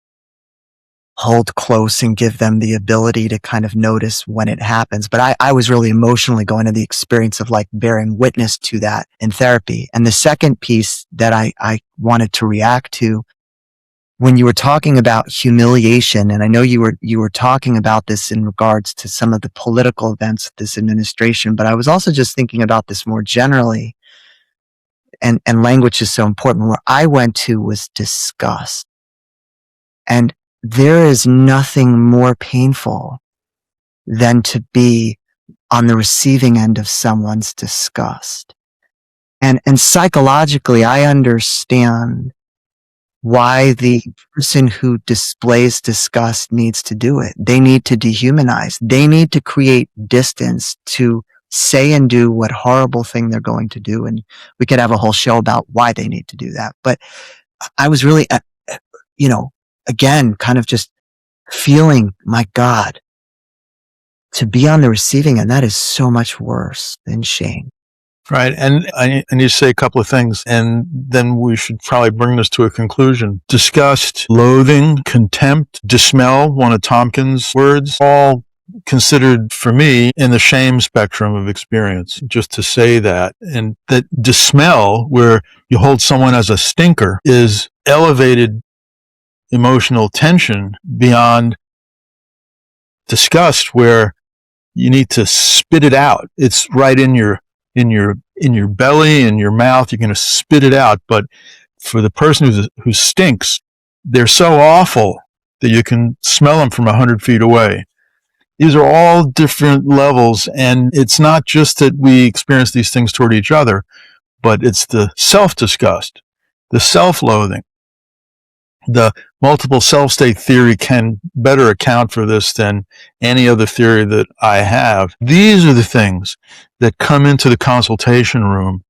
hold close and give them the ability to kind of notice when it happens. But I was really emotionally going to the experience of like bearing witness to that in therapy. And the second piece that I wanted to react to when you were talking about humiliation, and I know you were talking about this in regards to some of the political events of this administration, but I was also just thinking about this more generally, and language is so important. Where I went to was disgust. And there is nothing more painful than to be on the receiving end of someone's disgust. And psychologically, I understand why the person who displays disgust needs to do it. They need to dehumanize. They need to create distance to say and do what horrible thing they're going to do. And we could have a whole show about why they need to do that. But I was really, again, kind of just feeling, my God, to be on the receiving end, that is so much worse than shame. Right. And I need to say a couple of things, and then we should probably bring this to a conclusion. Disgust, loathing, contempt, dismell, one of Tompkins' words, all considered for me in the shame spectrum of experience, just to say that. And that dismell, where you hold someone as a stinker, is elevated emotional tension beyond disgust, where you need to spit it out. It's right in your belly, in your mouth. You're going to spit it out. But for the person who stinks, they're so awful that you can smell them from 100 feet away. These are all different levels, and it's not just that we experience these things toward each other, but it's the self-disgust, the self-loathing. The multiple self-state theory can better account for this than any other theory that I have. These are the things that come into the consultation room,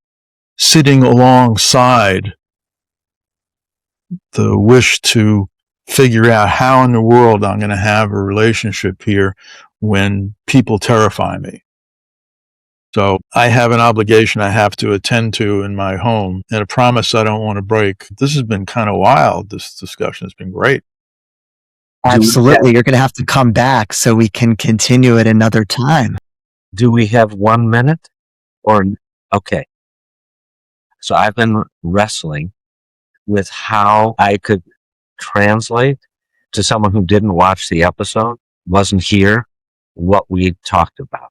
sitting alongside the wish to figure out how in the world I'm going to have a relationship here when people terrify me. So I have an obligation I have to attend to in my home, and a promise I don't want to break. This has been kind of wild. This discussion has been great. Absolutely. You're going to have to come back so we can continue at another time. Do we have 1 minute? Okay. So I've been wrestling with how I could translate to someone who didn't watch the episode, wasn't here, what we talked about.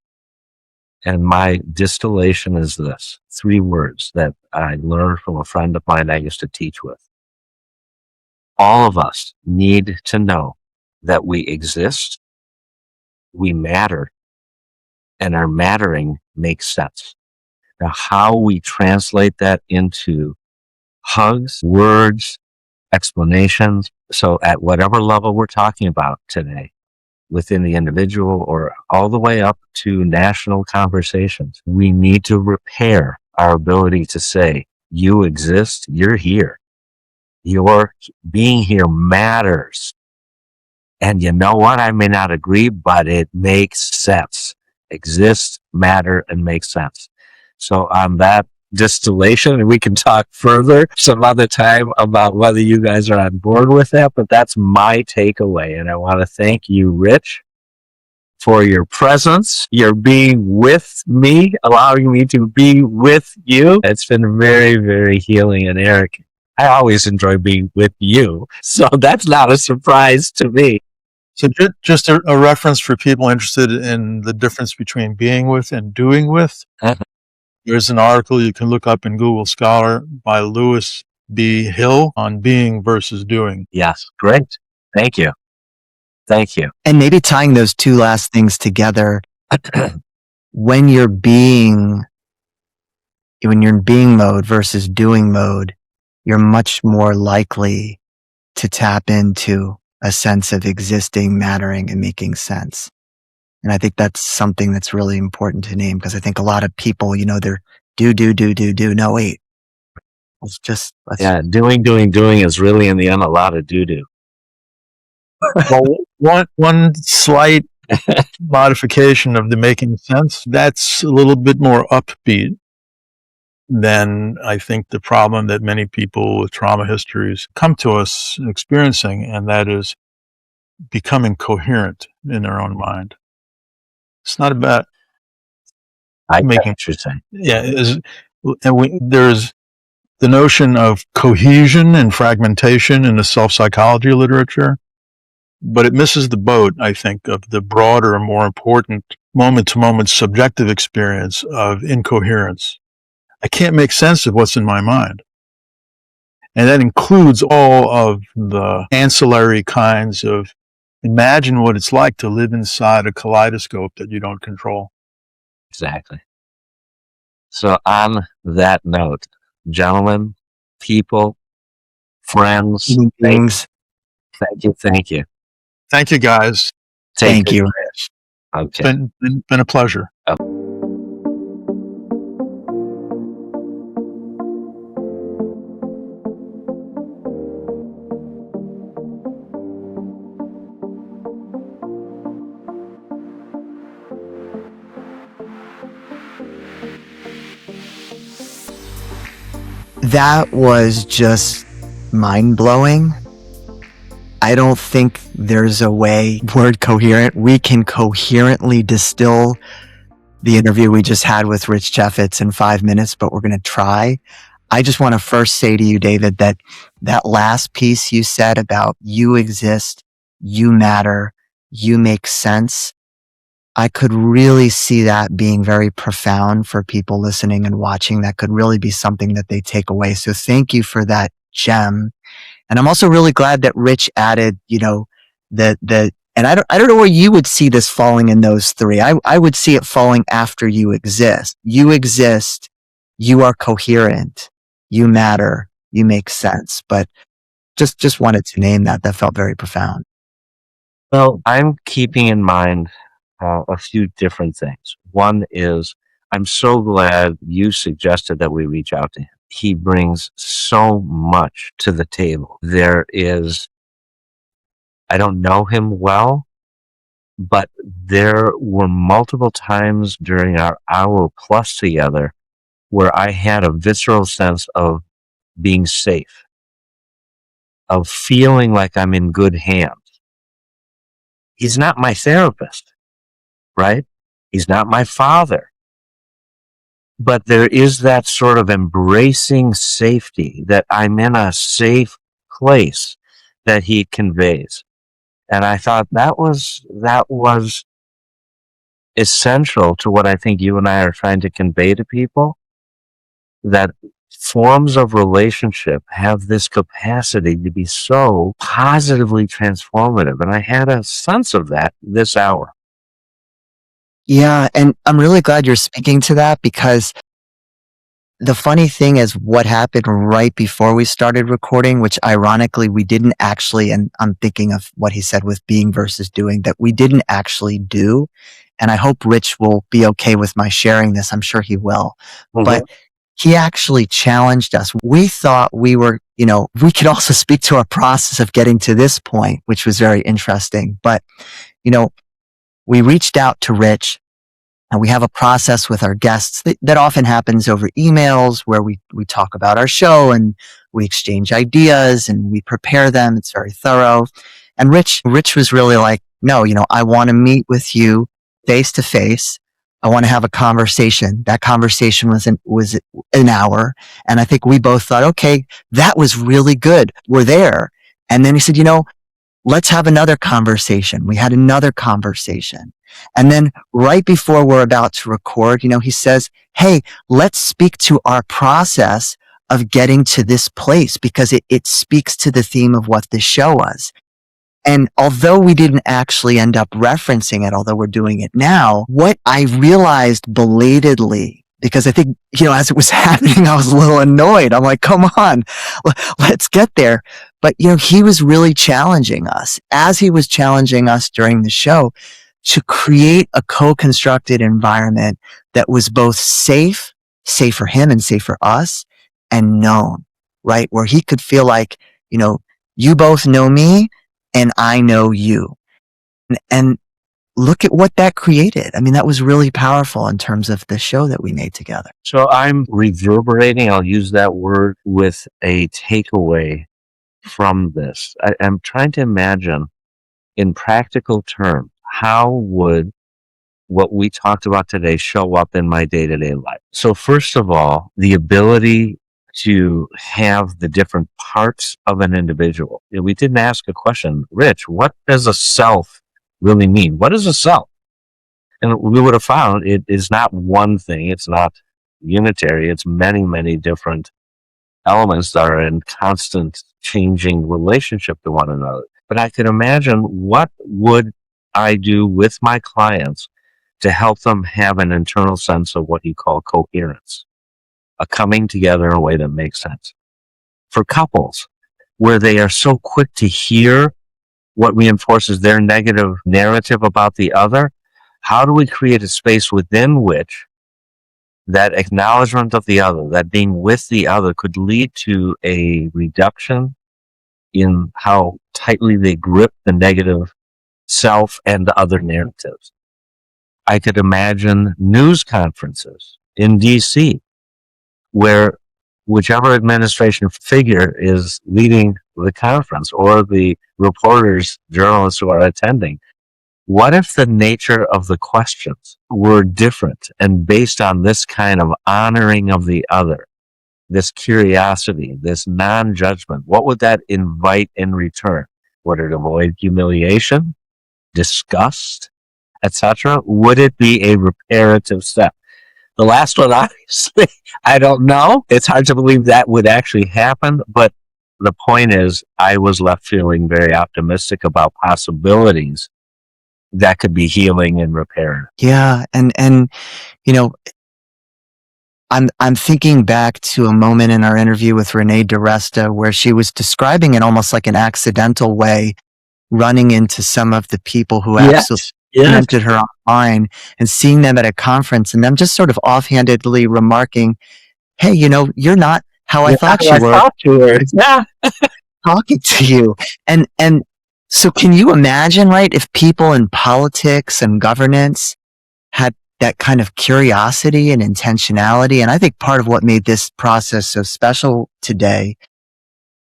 And my distillation is this: 3 words that I learned from a friend of mine I used to teach with. All of us need to know that we exist, we matter, and our mattering makes sense. Now, how we translate that into hugs, words, explanations, so at whatever level we're talking about today, within the individual or all the way up to national conversations, we need to repair our ability to say, you exist, you're here. Your being here matters. And you know what? I may not agree, but it makes sense. Exist, matter, and make sense. So on that distillation, and we can talk further some other time about whether you guys are on board with that, but that's my takeaway. And I want to thank you, Rich, for your presence, your being with me, allowing me to be with you. It's been very, very healing. And Eric, I always enjoy being with you, so that's not a surprise to me. So just a reference for people interested in the difference between being with and doing with. There's an article you can look up in Google Scholar by Lewis B. Hill on being versus doing. Yes, great. Thank you. Thank you. And maybe tying those 2 last things together, when you're in being mode versus doing mode, you're much more likely to tap into a sense of existing, mattering, and making sense. And I think that's something that's really important to name, because I think a lot of people, they're do. No, wait. Let's Doing is really in the end a lot of do. Well, one slight modification of the making sense, that's a little bit more upbeat than I think the problem that many people with trauma histories come to us experiencing, and that is becoming coherent in their own mind. It's not about making. Interesting. Yeah, there's the notion of cohesion and fragmentation in the self-psychology literature, but it misses the boat, I think, of the broader, more important moment-to-moment subjective experience of incoherence. I can't make sense of what's in my mind. And that includes all of the ancillary kinds of imagine what it's like to live inside a kaleidoscope that you don't control. Exactly. So on that note, gentlemen, people, friends, Human beings. thank you. Thank you, guys. Thank you. Okay. It's been a pleasure. That was just mind-blowing. I don't think there's a way, word coherent, we can coherently distill the interview we just had with Rich Chefitz in 5 minutes, but we're going to try. I just want to first say to you, David, that last piece you said about you exist, you matter, you make sense. I could really see that being very profound for people listening and watching. That could really be something that they take away. So thank you for that gem. And I'm also really glad that Rich added, and I don't know where you would see this falling in those three. I would see it falling after you exist. You exist. You are coherent. You matter. You make sense. But just wanted to name that. That felt very profound. Well, I'm keeping in mind a few different things. One is I'm so glad you suggested that we reach out to him. He brings so much to the table. I don't know him well, but there were multiple times during our hour plus together where I had a visceral sense of being safe, of feeling like I'm in good hands. He's not my therapist, right? He's not my father. But there is that sort of embracing safety, that I'm in a safe place that he conveys. And I thought that was essential to what I think you and I are trying to convey to people, that forms of relationship have this capacity to be so positively transformative. And I had a sense of that this hour. Yeah, and I'm really glad you're speaking to that, because the funny thing is what happened right before we started recording, which ironically we didn't actually, and I'm thinking of what he said with being versus doing, that we didn't actually do. And I hope Rich will be okay with my sharing this. I'm sure he will. Mm-hmm. But he actually challenged us. We thought we were, we could also speak to our process of getting to this point, which was very interesting. But, we reached out to Rich, and we have a process with our guests that often happens over emails, where we talk about our show and we exchange ideas and we prepare them. It's very thorough. And Rich was really like, no, I want to meet with you face to face. I want to have a conversation. That conversation was an hour. And I think we both thought, okay, that was really good. We're there. And then he said, let's have another conversation. We had another conversation. And then right before we're about to record, he says, hey, let's speak to our process of getting to this place, because it speaks to the theme of what this show was. And although we didn't actually end up referencing it, although we're doing it now, what I realized belatedly, because I think, as it was happening, I was a little annoyed. I'm like, come on, let's get there. But, he was really challenging us, as he was challenging us during the show, to create a co-constructed environment that was both safe for him and safe for us, and known, right? Where he could feel like, you both know me and I know you. And look at what that created. I mean, that was really powerful in terms of the show that we made together. So I'm reverberating, I'll use that word, with a takeaway from this. I'm trying to imagine in practical terms, how would what we talked about today show up in my day-to-day life? So first of all, the ability to have the different parts of an individual. We didn't ask a question, Rich, what does a self really mean? What is a self? And we would have found it is not one thing. It's not unitary. It's many, many different elements that are in constant changing relationship to one another. But I could imagine, what would I do with my clients to help them have an internal sense of what you call coherence, a coming together in a way that makes sense. For couples, where they are so quick to hear what reinforces their negative narrative about the other, how do we create a space within which that acknowledgement of the other, that being with the other, could lead to a reduction in how tightly they grip the negative self and the other narratives? I could imagine news conferences in DC where whichever administration figure is leading the conference, or the reporters, journalists who are attending, what if the nature of the questions were different and based on this kind of honoring of the other, this curiosity, this non-judgment? What would that invite in return? Would it avoid humiliation, disgust, etc.? Would it be a reparative step? The last one, obviously, I don't know. It's hard to believe that would actually happen, but the point is, I was left feeling very optimistic about possibilities that could be healing and repairing. Yeah. And, I'm thinking back to a moment in our interview with Renee DiResta where she was describing in almost like an accidental way, running into some of the people who absolutely mentored her online and seeing them at a conference, and them just sort of offhandedly remarking, hey, you're not how I thought you were. Yeah. Talking to you. And so can you imagine, right, if people in politics and governance had that kind of curiosity and intentionality? And I think part of what made this process so special today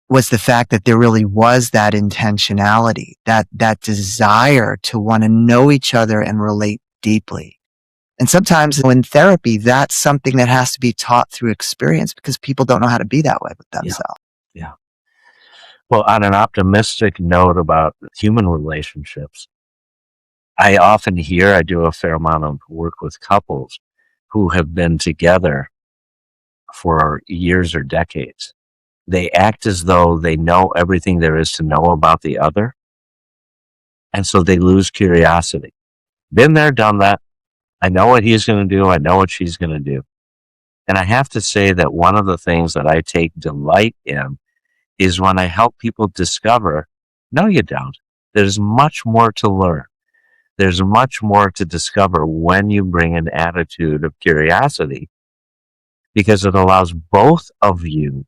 was the fact that there really was that intentionality, that desire to want to know each other and relate deeply. And sometimes in therapy, that's something that has to be taught through experience, because people don't know how to be that way with themselves. Yeah. Well, on an optimistic note about human relationships, I often hear, I do a fair amount of work with couples who have been together for years or decades. They act as though they know everything there is to know about the other. And so they lose curiosity. Been there, done that. I know what he's going to do. I know what she's going to do. And I have to say that one of the things that I take delight in is when I help people discover, no, you don't. There's much more to learn. There's much more to discover when you bring an attitude of curiosity, because it allows both of you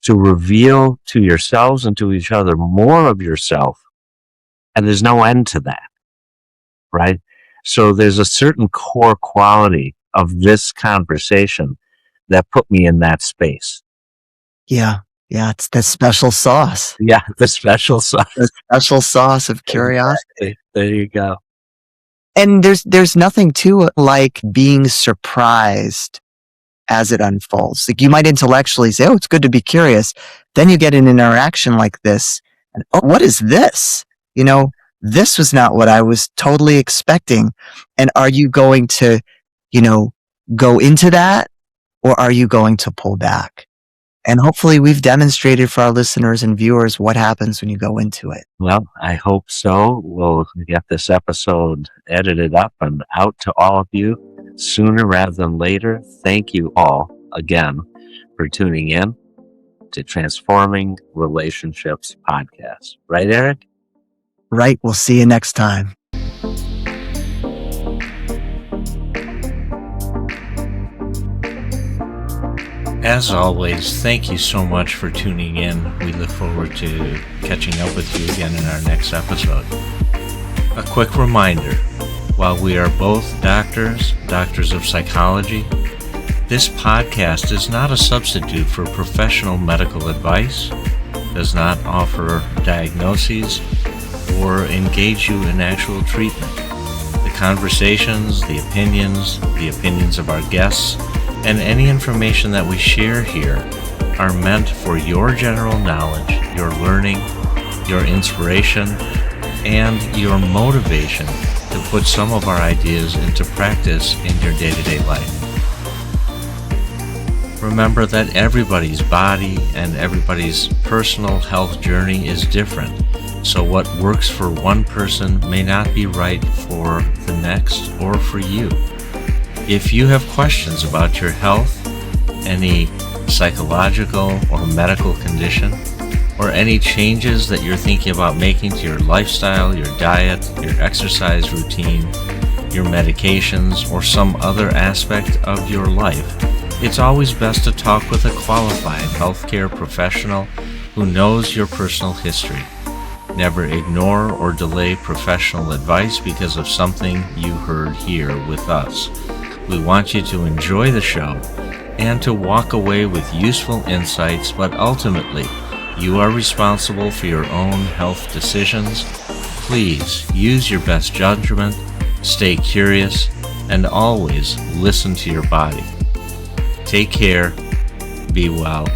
to reveal to yourselves and to each other more of yourself. And there's no end to that, right? So there's a certain core quality of this conversation that put me in that space. Yeah. Yeah. It's the special sauce. Yeah. The special sauce. The special sauce of curiosity. Exactly. There you go. And there's nothing to it like being surprised as it unfolds. Like, you might intellectually say, oh, it's good to be curious. Then you get an interaction like this, and oh, what is this? This was not what I was totally expecting. And are you going to, go into that, or are you going to pull back? And hopefully we've demonstrated for our listeners and viewers what happens when you go into it. Well, I hope so. We'll get this episode edited up and out to all of you sooner rather than later. Thank you all again for tuning in to Transforming Relationships podcast. Right, Eric? Right. We'll see you next time. As always, thank you so much for tuning in. We look forward to catching up with you again in our next episode. A quick reminder, while we are both doctors of psychology, this podcast is not a substitute for professional medical advice, does not offer diagnoses, or engage you in actual treatment. The conversations, the opinions of our guests, and any information that we share here are meant for your general knowledge, your learning, your inspiration, and your motivation to put some of our ideas into practice in your day-to-day life. Remember that everybody's body and everybody's personal health journey is different, so what works for one person may not be right for the next or for you. If you have questions about your health, any psychological or medical condition, or any changes that you're thinking about making to your lifestyle, your diet, your exercise routine, your medications, or some other aspect of your life, it's always best to talk with a qualified healthcare professional who knows your personal history. Never ignore or delay professional advice because of something you heard here with us. We want you to enjoy the show and to walk away with useful insights, but ultimately, you are responsible for your own health decisions. Please use your best judgment, stay curious, and always listen to your body. Take care, be well,